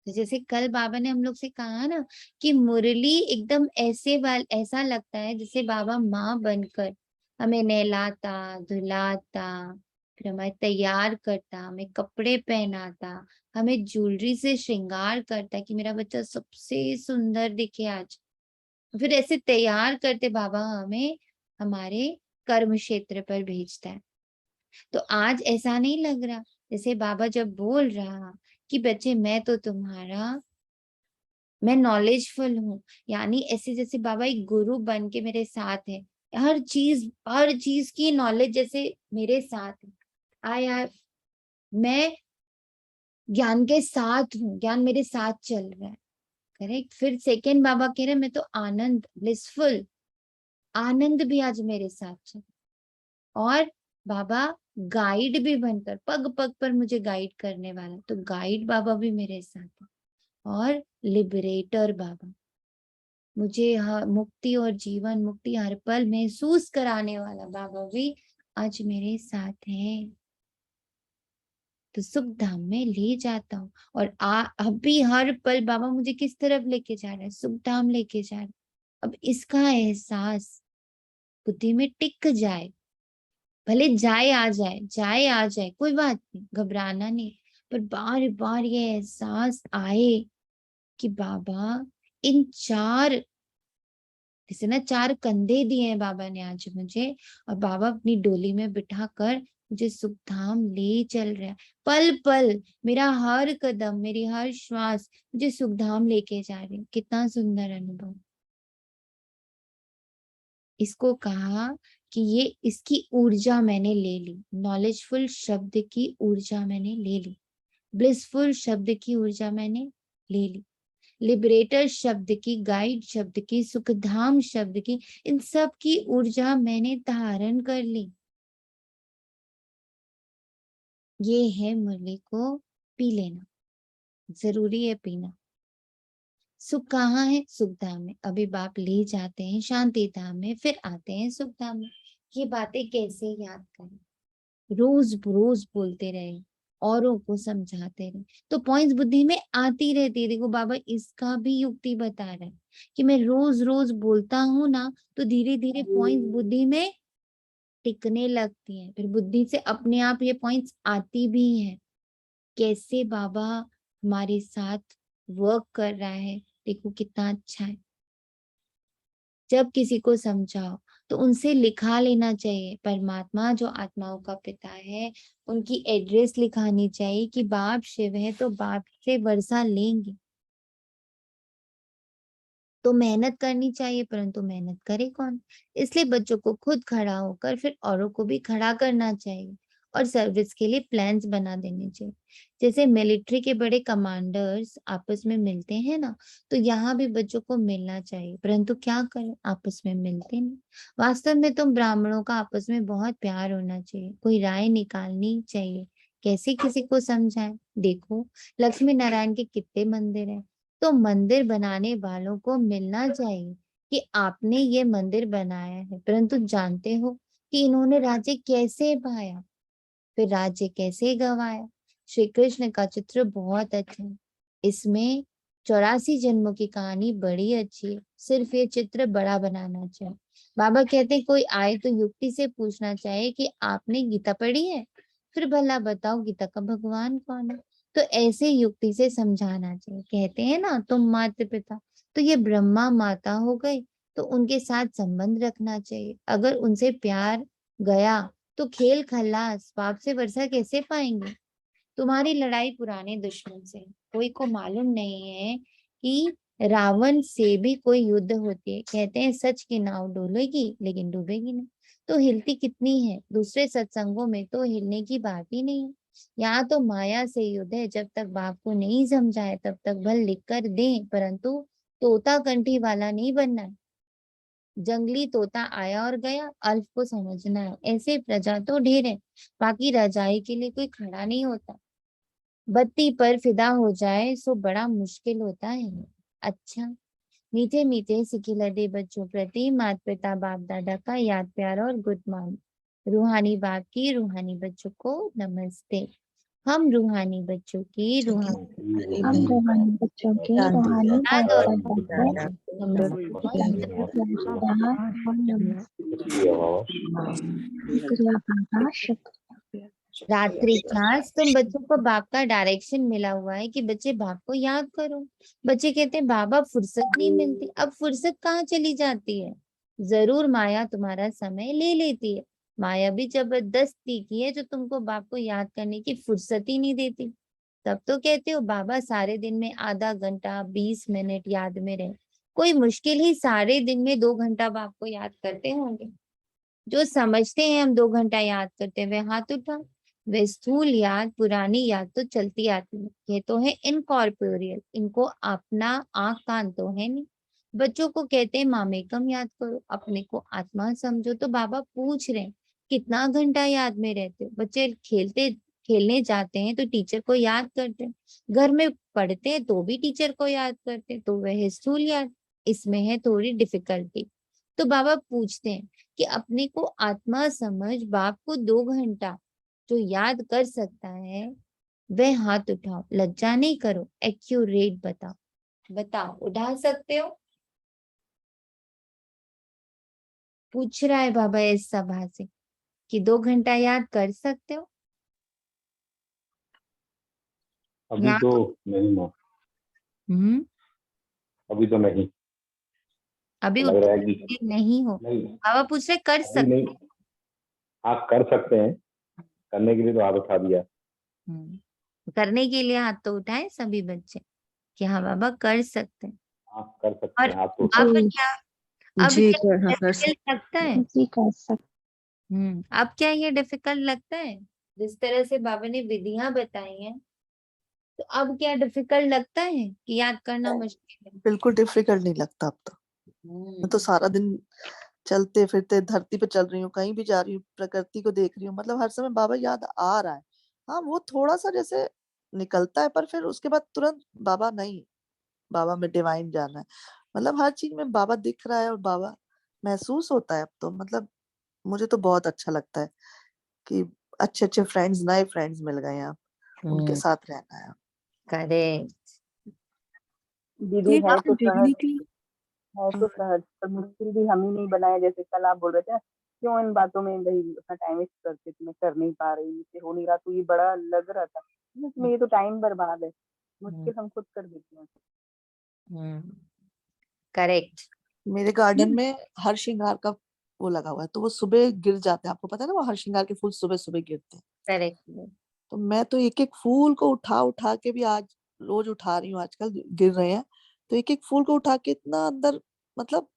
तो जैसे कल बाबा ने हम लोग से कहा ना कि मुरली एकदम ऐसा लगता है जैसे बाबा माँ बनकर हमें नहलाता, धुलाता, फिर हमें तैयार करता, हमें कपड़े पहनाता, हमें ज्वेलरी से श्रृंगार करता कि मेरा बच्चा सबसे सुंदर दिखे आज। फिर ऐसे तैयार करते बाबा हमें हमारे कर्म क्षेत्र पर भेजता है। तो आज ऐसा नहीं लग रहा, जैसे बाबा जब बोल रहा कि बच्चे मैं नॉलेजफुल हूँ, यानी ऐसे जैसे बाबा एक गुरु बन के मेरे साथ है। हर चीज की नॉलेज जैसे मेरे साथ है। आई मैं ज्ञान के साथ हूँ, ज्ञान मेरे साथ चल रहा है। करेक्ट। फिर सेकेंड बाबा कह रहे मैं तो आनंद, ब्लिसफुल, आनंद भी आज मेरे साथ चल। और बाबा गाइड भी बनकर पग पग पर मुझे गाइड करने वाला, तो गाइड बाबा भी मेरे साथ है। और लिबरेटर बाबा मुझे मुक्ति और जीवन मुक्ति हर पल महसूस कराने वाला बाबा भी आज मेरे साथ है। तो सुख धाम में ले जाता हूँ। और अभी हर पल बाबा मुझे किस तरफ लेके जा रहे हैं? सुख धाम लेके जा रहे हैं। अब इसका एहसास बुद्धि में टिक जाए, भले जाए आ जाए कोई बात नहीं, घबराना नहीं, पर बार बार ये एहसास आए कि बाबा इन चार, जैसे ना चार कंधे दिए हैं बाबा ने आज मुझे, और बाबा अपनी डोली में बिठा कर मुझे सुख धाम ले चल रहा है। पल पल मेरा हर कदम, मेरी हर श्वास मुझे सुख धाम लेके जा रही है। कितना सुंदर अनुभव। इसको कहा कि ये इसकी ऊर्जा मैंने ले ली, नॉलेजफुल शब्द की ऊर्जा मैंने ले ली, ब्लिसफुल शब्द की ऊर्जा मैंने ले ली, लिबरेटर शब्द की, गाइड शब्द की, सुखधाम शब्द की, इन सब की ऊर्जा मैंने धारण कर ली। ये है मुरली को पी लेना, जरूरी है पीना। सुख कहाँ है? सुख धाम में। अभी बाप ले जाते हैं शांति धाम में, फिर आते हैं सुख धाम में। ये बातें कैसे याद करें? रोज रोज बोलते रहे, औरों को समझाते रहे, तो पॉइंट्स बुद्धि में आती रहती है। देखो बाबा इसका भी युक्ति बता रहे हैं कि मैं रोज रोज बोलता हूँ ना, तो धीरे धीरे पॉइंट्स बुद्धि में टिकने लगती हैं, फिर बुद्धि से अपने आप ये पॉइंट्स आती भी हैं। कैसे बाबा हमारे साथ वर्क कर रहा है, देखो कितना अच्छा है। जब किसी को समझाओ तो उनसे लिखा लेना चाहिए, परमात्मा जो आत्माओं का पिता है उनकी एड्रेस लिखानी चाहिए कि बाप शिव है तो बाप से वर्षा लेंगे। तो मेहनत करनी चाहिए, परंतु मेहनत करे कौन? इसलिए बच्चों को खुद खड़ा होकर फिर औरों को भी खड़ा करना चाहिए, और सर्विस के लिए प्लान्स बना देने चाहिए। जैसे मिलिट्री के बड़े कमांडर्स आपस में मिलते हैं ना, तो यहाँ भी बच्चों को मिलना चाहिए, परंतु क्या करें, आपस में मिलते नहीं। वास्तव में तो ब्राह्मणों का आपस में बहुत प्यार होना चाहिए, कोई राय निकालनी चाहिए, कैसे किसी को समझाएं। देखो लक्ष्मी नारायण के कितने मंदिर हैं, तो मंदिर बनाने वालों को मिलना चाहिए कि आपने ये मंदिर बनाया है, परंतु जानते हो कि इन्होंने राज्य कैसे पाया, फिर राज्य कैसे गंवाया। श्री कृष्ण का चित्र बहुत अच्छा है। इसमें 84 जन्मों की कहानी बड़ी अच्छी है, सिर्फ ये चित्र बड़ा बनाना चाहिए। बाबा कहते हैं कोई आए तो युक्ति से पूछना चाहिए कि आपने गीता पढ़ी है, फिर भला बताओ गीता का भगवान कौन है। तो ऐसे युक्ति से समझाना चाहिए। कहते हैं ना तुम माता पिता, तो ये ब्रह्मा माता हो गए, तो उनके साथ संबंध रखना चाहिए। अगर उनसे प्यार गया तो खेल खल्लास पाप से वर्षा कैसे पाएंगे। तुम्हारी लड़ाई पुराने दुश्मन से है। कोई को मालूम नहीं है कि रावण से भी कोई युद्ध होती है। कहते हैं सच की नाव डोलेगी लेकिन डूबेगी नहीं। तो हिलती कितनी है, दूसरे सत्संगों में तो हिलने की बात ही नहीं है। यहाँ तो माया से युद्ध है। जब तक बाप को नहीं समझाए तब तक भल लिख कर दें, परंतु तोता कंठी वाला नहीं बनना है। जंगली तोता आया और गया, अल्फ को समझना है। ऐसे प्रजा तो ढेर है, बाकी रजाई के लिए कोई खड़ा नहीं होता। बत्ती पर फिदा हो जाए सो बड़ा मुश्किल होता है। अच्छा, मीठे मीठे सिखिलते बच्चों प्रति माता पिता बाप दादा का याद प्यार और गुड मॉर्निंग। रूहानी बाप की रूहानी बच्चों को नमस्ते। हम रूहानी बच्चों की रूहानी हम रूहानी बच्चों के रूहानी याद बाप और दादा को नमस्कार और शुक्रिया बाबा, शुक्रिया। रात्रि क्लास। तुम बच्चों को बाप का डायरेक्शन मिला हुआ है कि बच्चे बाप को याद करो। बच्चे कहते हैं बाबा फुर्सत नहीं मिलती। अब फुर्सत कहाँ चली जाती है। जरूर माया तुम्हारा समय ले लेती है। माया भी जबरदस्ती की है जो तुमको बाप को याद करने की फुर्सत ही नहीं देती। तब तो कहते हो बाबा सारे दिन में आधा घंटा 20 मिनट याद में रहे। कोई मुश्किल ही सारे दिन में 2 घंटा बाप को याद करते होंगे। जो समझते हैं हम 2 घंटा याद करते हैं वे हाथ उठा। वे स्थूल याद पुरानी याद तो चलती आती है। ये तो है इनकॉर्पोरियल, इनको अपना आंख कान तो है नहीं। बच्चों को कहते हैं मामे कम याद करो, अपने को आत्मा समझो। तो बाबा पूछ रहे हैं कितना घंटा याद में रहते हो। बच्चे खेलने जाते हैं तो टीचर को याद करते हैं, घर में पढ़ते हैं तो भी टीचर को याद करते हैं। तो वह स्थूल याद, इसमें है थोड़ी डिफिकल्टी। तो बाबा पूछते हैं कि अपने को आत्मा समझ बाप को 2 घंटा जो याद कर सकता है वह हाथ उठाओ। लज्जा नहीं करो, एक्यूरेट बताओ। बताओ उठा सकते हो। पूछ रहा है बाबा इस सभा से कि 2 घंटा याद कर सकते हो। अभी याद तो नहीं हो, अभी तो नहीं। अभी लग रहा है कि उत्तर नहीं हो। नहीं, बाबा पूछ रहे कर अभी सकते। नहीं। आप कर सकते हैं, करने के लिए तो हाथ उठा दिया। करने के लिए हाथ तो उठाए सभी बच्चे कि हाँ बाबा कर सकते हैं। आप कर सकते और हैं, हाथ तो उठा अब जी क्या, अब जी क्या हाँ कर डिफिकल्ट लगता है। जी कर सकते। अब क्या ये डिफिकल्ट लगता है। जिस तरह से बाबा ने विधियां बताई हैं, तो अब क्या डिफिकल्ट लगता है कि याद करना मुश्किल है। बिल्कुल डिफिकल्ट नहीं लगता अब तो। मैं तो सारा दिन चलते फिरते धरती पे चल रही हूँ, कहीं भी जा रही हूँ, प्रकृति को देख रही हूँ, मतलब हर समय बाबा याद आ रहा है। हाँ, वो थोड़ा सा जैसे निकलता है, पर फिर उसके बाद तुरंत बाबा नहीं, बाबा में डिवाइन जाना है। मतलब हर चीज में बाबा दिख रहा है और बाबा महसूस होता है अब तो। मतलब मुझे तो बहुत अच्छा लगता है कि अच्छे अच्छे फ्रेंड्स, नए फ्रेंड्स मिल गए हैं, अब उनके साथ रहना है। करेक्ट। दीदी ये है तो सहज, डिग्निटी है तो सहज, पर मुश्किल भी हम ही नहीं बनाए। जैसे कल आप बोल रहे थे क्यों इन बातों में भाई अपना टाइम वेस्ट करते, मैं कर नहीं पा रही, मुझसे हो नहीं रहा, तो ये बड़ा लग रहा था इसमें, ये तो टाइम बर्बाद है। मुश्किल हम खुद कर देते हैं। करेक्ट। मेरे गार्डन में हर श्रृंगार का वो लगा हुआ है, तो वो सुबह गिर जाते हैं। आपको पता है ना, वो हर श्रृंगार के फूल सुबह सुबह गिरते हैं। करेक्ट। तो मैं तो एक एक फूल को उठा उठा के भी आज रोज उठा रही हूँ, आजकल गिर रहे हैं, तो एक एक फूल को उठा के इतना अंदर, मतलब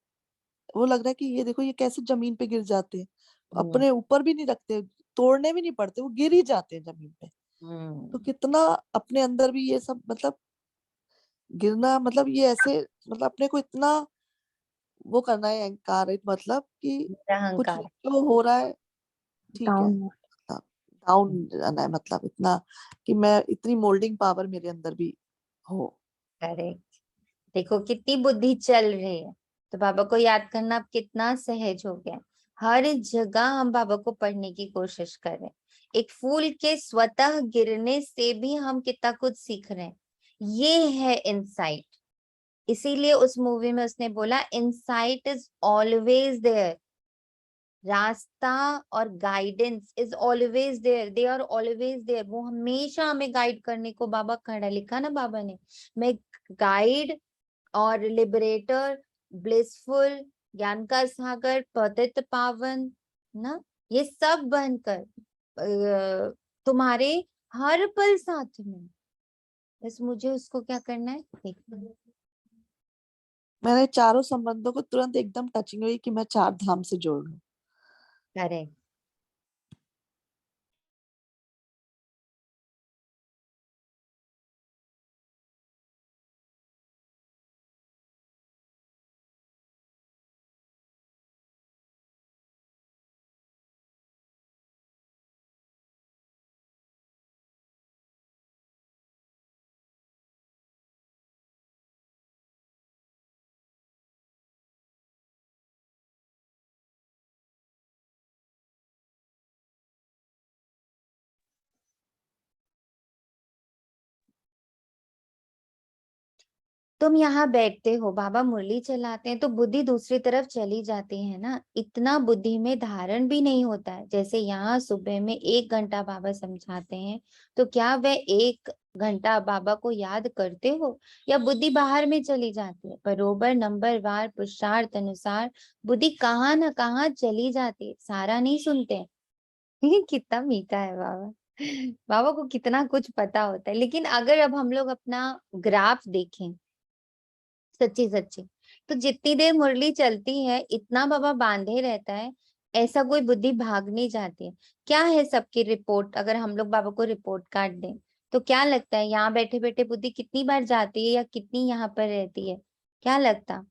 वो लग रहा है कि ये देखो ये कैसे जमीन पे गिर जाते हैं। अपने ऊपर भी नहीं रखते, तोड़ने भी नहीं पड़ते, वो गिर ही जाते हैं जमीन पे। तो कितना अपने अंदर भी ये सब, मतलब गिरना, मतलब ये ऐसे, मतलब अपने को इतना वो करना है, अहंकार, मतलब कि कुछ अहंकार। जो हो रहा है ठीक है, डाउन मतलब डाउन जाना है, मतलब इतना कि मैं इतनी मोल्डिंग पावर मेरे अंदर भी हो। करेक्ट। देखो कितनी बुद्धि चल रही है। तो बाबा को याद करना अब कितना सहज हो गया। हर जगह हम बाबा को पढ़ने की कोशिश कर रहे हैं। एक फूल के स्वतः गिरने से भी हम कितना कुछ सीख रहे हैं। ये है इंसाइट। इसीलिए उस मूवी में उसने बोला इनसाइट इज ऑलवेज देयर, रास्ता और guidance is always there, they are always there. वो हमेशा हमें गाइड करने को बाबा खड़ा, लिखा ना बाबा ने, मैं गाइड और लिबरेटर, ब्लिसफुल, ज्ञान का सागर, पतित पावन ना, ये सब बनकर तुम्हारे हर पल साथ में। बस मुझे उसको क्या करना है, देखना। मैंने चारों संबंधों को तुरंत एकदम टचिंग हुई कि मैं 4 धाम से जोड़ लूं। करेक्ट। तुम यहाँ बैठते हो, बाबा मुरली चलाते हैं, तो बुद्धि दूसरी तरफ चली जाती है ना, इतना बुद्धि में धारण भी नहीं होता है। जैसे यहाँ सुबह में 1 घंटा बाबा समझाते हैं, तो क्या वह 1 घंटा बाबा को याद करते हो, या बुद्धि बाहर में चली जाती है? बरोबर नंबर वार पुरुषार्थ अनुसार बुद्धि कहाँ ना कहाँ चली जाती है, सारा नहीं सुनते। कितना मीठा है बाबा, बाबा को कितना कुछ पता होता है। लेकिन अगर अब हम लोग अपना ग्राफ देखें सच्ची सच्ची, तो जितनी देर मुरली चलती है इतना बाबा बांधे रहता है, ऐसा कोई बुद्धि भाग नहीं जाती है। क्या है सबकी रिपोर्ट, अगर हम लोग बाबा को रिपोर्ट कार्ड दें तो क्या लगता है यहाँ बैठे बैठे बुद्धि कितनी बार जाती है या कितनी यहाँ पर रहती है? क्या लगता,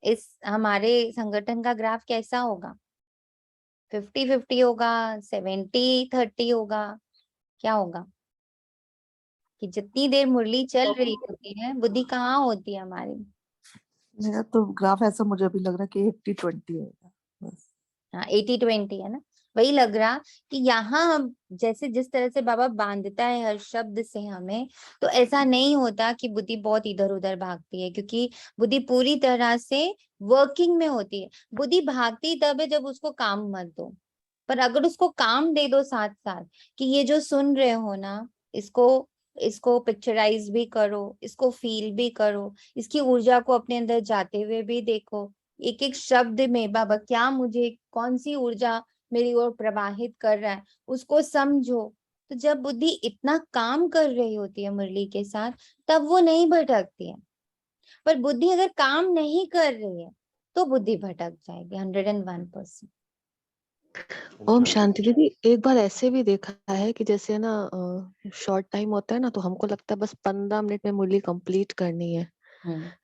इस हमारे संगठन का ग्राफ कैसा होगा? 50-50 होगा, 70-30 होगा, क्या होगा? कि जितनी देर मुरली चल रही होती है बुद्धि कहाँ होती है हमारी? मेरा तो ग्राफ ऐसा मुझे अभी लग रहा है कि 80-20 होगा बस। हाँ 80-20 है ना, वही लग रहा कि यहाँ हम जैसे जिस तरह से बाबा बांधता है हर शब्द से हमें, तो ऐसा नहीं होता कि बुद्धि बहुत इधर उधर भागती है, क्योंकि बुद्धि पूरी तरह से वर्किंग में होती है। बुद्धि भागती तब है जब उसको काम मत दो, पर अगर उसको काम दे दो साथ साथ कि ये जो सुन रहे हो ना, इसको इसको पिक्चराइज भी करो, इसको फील भी करो, इसकी ऊर्जा को अपने अंदर जाते हुए भी देखो, एक एक शब्द में बाबा क्या मुझे कौन सी ऊर्जा मेरी ओर प्रवाहित कर रहा है उसको समझो। तो जब बुद्धि इतना काम कर रही होती है मुरली के साथ, तब वो नहीं भटकती है। पर बुद्धि अगर काम नहीं कर रही है तो बुद्धि भटक जाएगी 101%। ओम शांति दीदी, एक बार ऐसे भी देखा है कि जैसे ना शॉर्ट टाइम होता है ना, तो हमको लगता है बस 15 मिनट में मुरली कंप्लीट करनी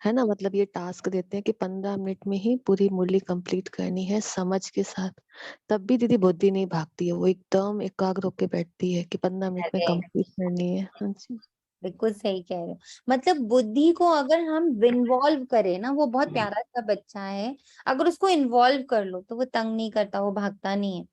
है ना, मतलब ये टास्क देते हैं कि 15 मिनट में ही पूरी मुरली कंप्लीट करनी है समझ के साथ। तब भी दीदी बुद्धि नहीं भागती है, वो एकदम एकाग्र होके बैठती है कि 15 मिनट में अरे कंप्लीट करनी है। हाँ जी। बिल्कुल सही कह रहे हो। मतलब बुद्धि को अगर हम इन्वॉल्व करें ना, वो बहुत प्यारा सा बच्चा है, अगर उसको इन्वॉल्व कर लो तो वो तंग नहीं करता, वो भागता नहीं है।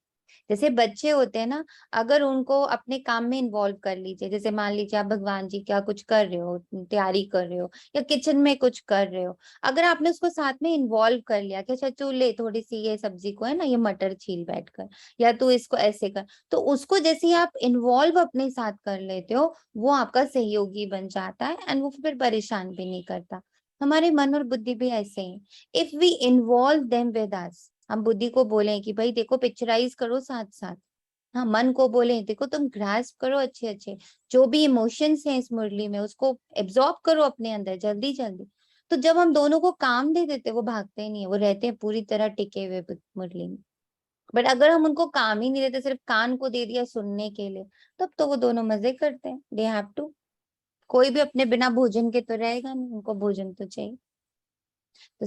जैसे बच्चे होते हैं ना, अगर उनको अपने काम में इन्वॉल्व कर लीजिए, जैसे मान लीजिए आप भगवान जी क्या कुछ कर रहे हो, तैयारी कर रहे हो या किचन में कुछ कर रहे हो, अगर आपने उसको साथ में इन्वॉल्व कर लिया कि अच्छा तू ले थोड़ी सी ये सब्जी को है ना, ये मटर छील बैठ कर, या तू इसको ऐसे कर, तो उसको जैसे ही आप इन्वॉल्व अपने साथ कर लेते हो, वो आपका सहयोगी बन जाता है एंड वो फिर परेशान भी नहीं करता। हमारे मन और बुद्धि भी ऐसे ही, if we involve them with us, हम बुद्धि को बोले कि भाई देखो पिक्चराइज करो साथ साथ, हाँ मन को बोले देखो तुम ग्रास्प करो अच्छे अच्छे जो भी इमोशंस हैं इस मुरली में, उसको एब्जॉर्ब करो अपने अंदर जल्दी जल्दी। तो जब हम दोनों को काम दे देते, वो भागते ही नहीं है, वो रहते हैं पूरी तरह टिके हुए मुरली में। बट अगर हम उनको काम ही नहीं देते, सिर्फ कान को दे दिया सुनने के लिए, तब तो वो दोनों मजे करते हैं, दे हैव टू। कोई भी अपने बिना भोजन के तो रहेगा नहीं, उनको भोजन तो चाहिए। तो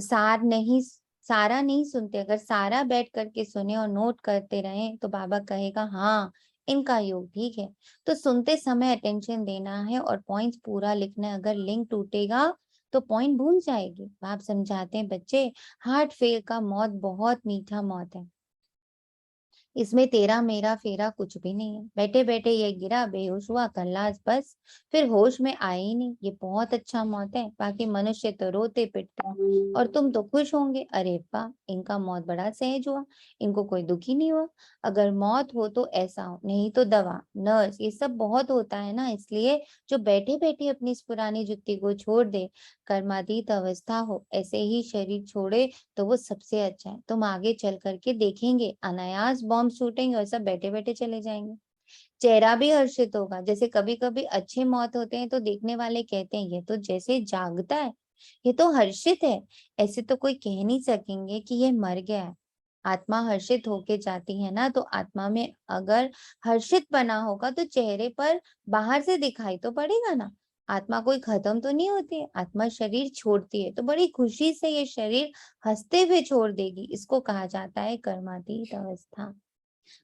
सारा नहीं सुनते, अगर सारा बैठ करके सुने और नोट करते रहे तो बाबा कहेगा हाँ इनका योग ठीक है। तो सुनते समय अटेंशन देना है और पॉइंट्स पूरा लिखना है। अगर लिंक टूटेगा तो पॉइंट भूल जाएगी। आप समझाते हैं बच्चे, हार्ट फेल का मौत बहुत मीठा मौत है, इसमें तेरा मेरा फेरा कुछ भी नहीं है। बैठे बैठे ये गिरा, बेहोश हुआ, कल्लास, बस फिर होश में आए ही नहीं। ये बहुत अच्छा मौत है। बाकी मनुष्य तो रोते पिटते हैं और तुम तो खुश होंगे। अरे वाह, इनका मौत बड़ा सहज हुआ, इनको कोई दुख ही नहीं हुआ। अगर मौत हो तो ऐसा हो, नहीं तो दवा, नर्स, ये सब बहुत होता है ना। इसलिए जो बैठे बैठे अपनी इस पुरानी जुत्ती को छोड़ दे, कर्मातीत अवस्था हो, ऐसे ही शरीर छोड़े तो वो सबसे अच्छा है। तुम आगे चल करके देखेंगे अनायास बॉम्ब शूटिंग और सब बैठे बैठे चले जाएंगे। चेहरा भी हर्षित होगा। जैसे कभी कभी अच्छे मौत होते हैं तो देखने वाले कहते हैं ये तो जैसे जागता है, ये तो हर्षित है। ऐसे तो कोई कह नहीं सकेंगे कि ये मर गया है। आत्मा हर्षित होके जाती है ना, तो आत्मा में अगर हर्षित बना होगा तो चेहरे पर बाहर से दिखाई तो पड़ेगा ना। आत्मा कोई खत्म तो नहीं होती है, आत्मा शरीर छोड़ती है तो बड़ी खुशी से ये शरीर हंसते हुए छोड़ देगी। इसको कहा जाता है कर्मातीत अवस्था।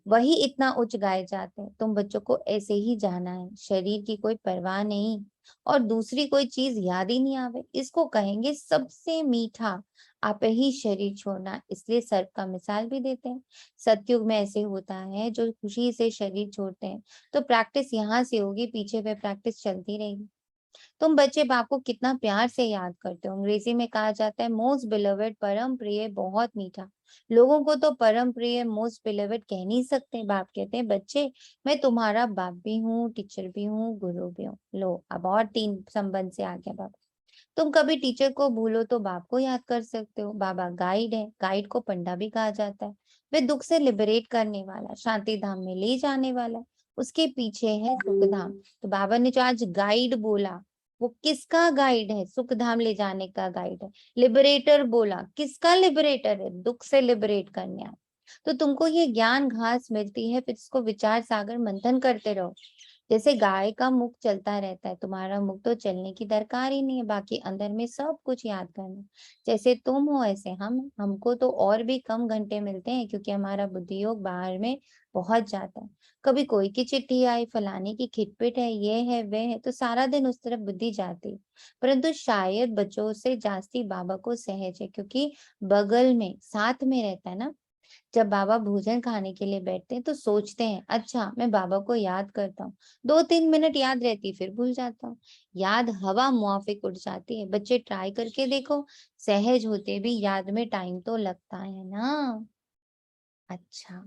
वही इतना उच्च गाए जाते हैं। तुम बच्चों को ऐसे ही जाना है, शरीर की कोई परवाह नहीं और दूसरी कोई चीज याद ही नहीं आवे। इसको कहेंगे सबसे मीठा आप ही शरीर छोड़ना। इसलिए सर्प का मिसाल भी देते हैं। सतयुग में ऐसे होता है, जो खुशी से शरीर छोड़ते हैं तो प्रैक्टिस यहाँ से होगी, पीछे पे प्रैक्टिस चलती रहेगी। तुम बच्चे बाप को कितना प्यार से याद करते हो। अंग्रेजी में कहा जाता है मोस्ट बिलोवेड, परम प्रिय, बहुत मीठा। लोगों को तो परम प्रिय, मोस्ट बिलोवेड कह नहीं सकते। बाप कहते हैं बच्चे मैं तुम्हारा बाप भी हूँ, टीचर भी हूँ, गुरु भी हूँ। लो अब और 3 संबंध से आ गया बाप। तुम कभी टीचर को भूलो तो बाप को याद कर सकते हो। बाबा गाइड है, गाइड को पंडा भी कहा जाता है। वे दुख से लिबरेट करने वाला, शांति धाम में ले जाने वाला, उसके पीछे है सुख धाम। तो बाबा ने जो आज गाइड बोला वो किसका गाइड है? सुख धाम ले जाने का गाइड है। लिबरेटर बोला, किसका लिबरेटर है? दुख से लिबरेट करने आया। तो तुमको ये ज्ञान घास मिलती है, फिर इसको विचार सागर मंथन करते रहो। जैसे गाय का मुख चलता रहता है, तुम्हारा मुख तो चलने की दरकार ही नहीं है, बाकी अंदर में सब कुछ याद करना। जैसे तुम हो ऐसे हम हैं। हमको तो और भी कम घंटे मिलते हैं क्योंकि हमारा बुद्धि योग बाहर में पहुंच जाता है। कभी कोई की चिट्ठी आई, फलाने की खिटपिट है, ये है वे है, तो सारा दिन उस तरफ बुद्धि जाती है। परंतु शायद बच्चों से जास्ती बाबा को सहज है, क्योंकि बगल में साथ में रहता है ना। जब बाबा भोजन खाने के लिए बैठते हैं तो सोचते हैं अच्छा मैं बाबा को याद करता हूँ। 2-3 मिनट याद रहती, फिर भूल जाता हूँ। याद हवा मुआफिक उड़ जाती है। बच्चे ट्राई करके देखो, सहज होते भी याद में टाइम तो लगता है ना। अच्छा,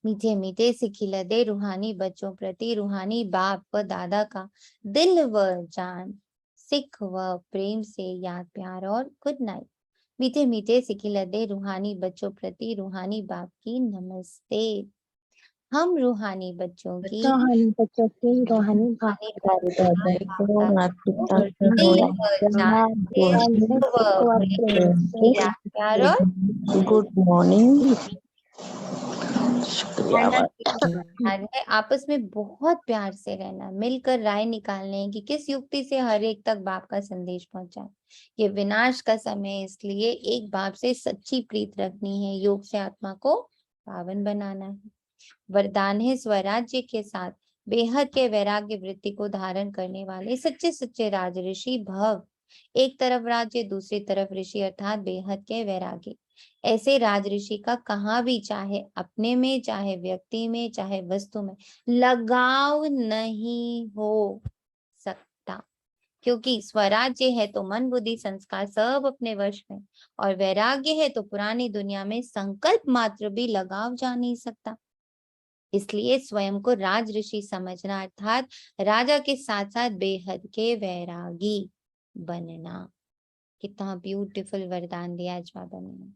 मीठे मीठे से खिलदे रूहानी बच्चों प्रति, रूहानी बाप व दादा का दिल व जान, सिख व प्रेम से याद, प्यार और गुड नाइट। मीठे मीठे से खिलदे रूहानी बच्चों प्रति, रूहानी बाप की नमस्ते। हम रूहानी बच्चों की रूहानी बच्चों की रूहानी बाप रूहानी दादा को माता पिता की दिल मोड़ा व जान से सिख व प्रेम से याद, प्यार और गुड मॉर्निंग। शुक्रिया खाना है। आपस में बहुत प्यार से रहना, मिलकर राय निकालने की किस युक्ति से हर एक तक बाप का संदेश पहुंचाए। ये विनाश का समय है, इसलिए एक बाप से सच्ची प्रीत रखनी है। योग से आत्मा को पावन बनाना है। वरदान है स्वराज्य के साथ बेहद के वैराग्य वृत्ति को धारण करने वाले सच्चे सच्चे राज ऋषि भव। एक तरफ राज्य, दूसरी तरफ ऋषि, अर्थात बेहद के वैरागी। ऐसे राज ऋषि का कहाँ भी, चाहे अपने में, चाहे व्यक्ति में, चाहे वस्तु में, लगाव नहीं हो सकता। क्योंकि स्वराज्य है तो मन बुद्धि संस्कार सब अपने वश में, और वैराग्य है तो पुरानी दुनिया में संकल्प मात्र भी लगाव जा नहीं सकता। इसलिए स्वयं को राज ऋषि समझना, अर्थात राजा के साथ साथ बेहद के वैरागी बनना। कितना ब्यूटीफुल वरदान दिया आज बाबा ने।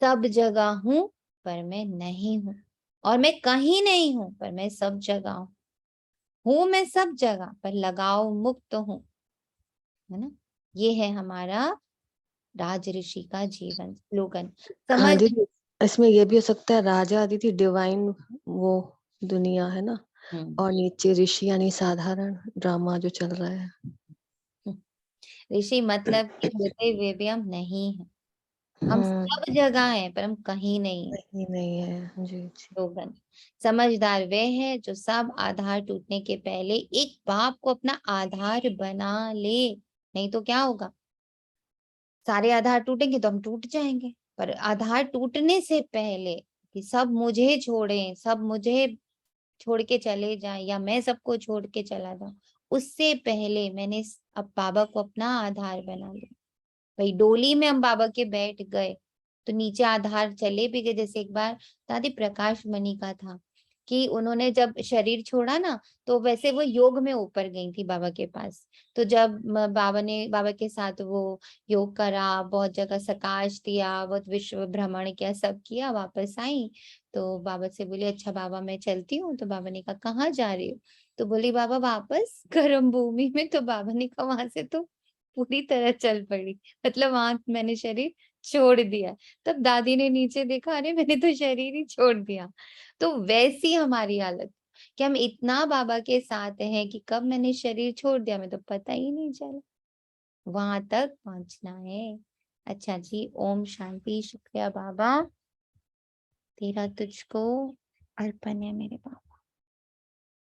सब जगह हूं पर मैं नहीं हूं, और मैं कहीं नहीं हूं पर मैं सब जगह हूं मैं सब जगह पर लगाव मुक्त हूं। है ना, ये है हमारा राज ऋषि का जीवन स्लोगन। हाँ समझ दीदी, इसमें ये भी हो सकता है राजा दीदी डिवाइन वो दुनिया है ना, और नीचे ऋषि यानी साधारण ड्रामा जो चल रहा है। ऋषि मतलब कि होते हुए भी हम नहीं है। हम सब जगह हैं पर हम कहीं नहीं है। नहीं है जी। स्लोगन। समझदार वे है जो सब आधार टूटने के पहले एक बाप को अपना आधार बना ले। नहीं तो क्या होगा, सारे आधार टूटेंगे तो हम टूट जाएंगे। पर आधार टूटने से पहले कि सब मुझे छोड़ें, सब मुझे छोड़ के चले जाएं या मैं सबको छोड़ के चला जाऊं, उससे पहले मैंने अब बाबा को अपना आधार बना लिया। भाई डोली में हम बाबा के बैठ गए तो नीचे आधार चले भी गए। जैसे एक बार दादी प्रकाश मणि का था कि उन्होंने जब शरीर छोड़ा ना, तो वैसे वो योग में ऊपर गई थी बाबा के पास। तो जब बाबा के साथ वो योग करा, बहुत जगह सकाश दिया, बहुत विश्व भ्रमण किया, सब किया, वापस आई तो बाबा से बोली अच्छा बाबा मैं चलती हूँ। तो बाबा ने कहा कहाँ जा रही हो? तो बोली बाबा वापस गर्म भूमि में। तो बाबा ने कहा वहां से तो पूरी तरह चल पड़ी, मतलब वहां मैंने शरीर छोड़ दिया। तब दादी ने नीचे देखा, अरे मैंने तो शरीर ही छोड़ दिया। तो वैसी हमारी हालत कि हम इतना बाबा के साथ हैं कि कब मैंने शरीर छोड़ दिया मैं तो पता ही नहीं चला। वहां तक पहुंचना है। अच्छा जी, ओम शांति। शुक्रिया बाबा, तेरा तुझको अर्पण है मेरे बाबा।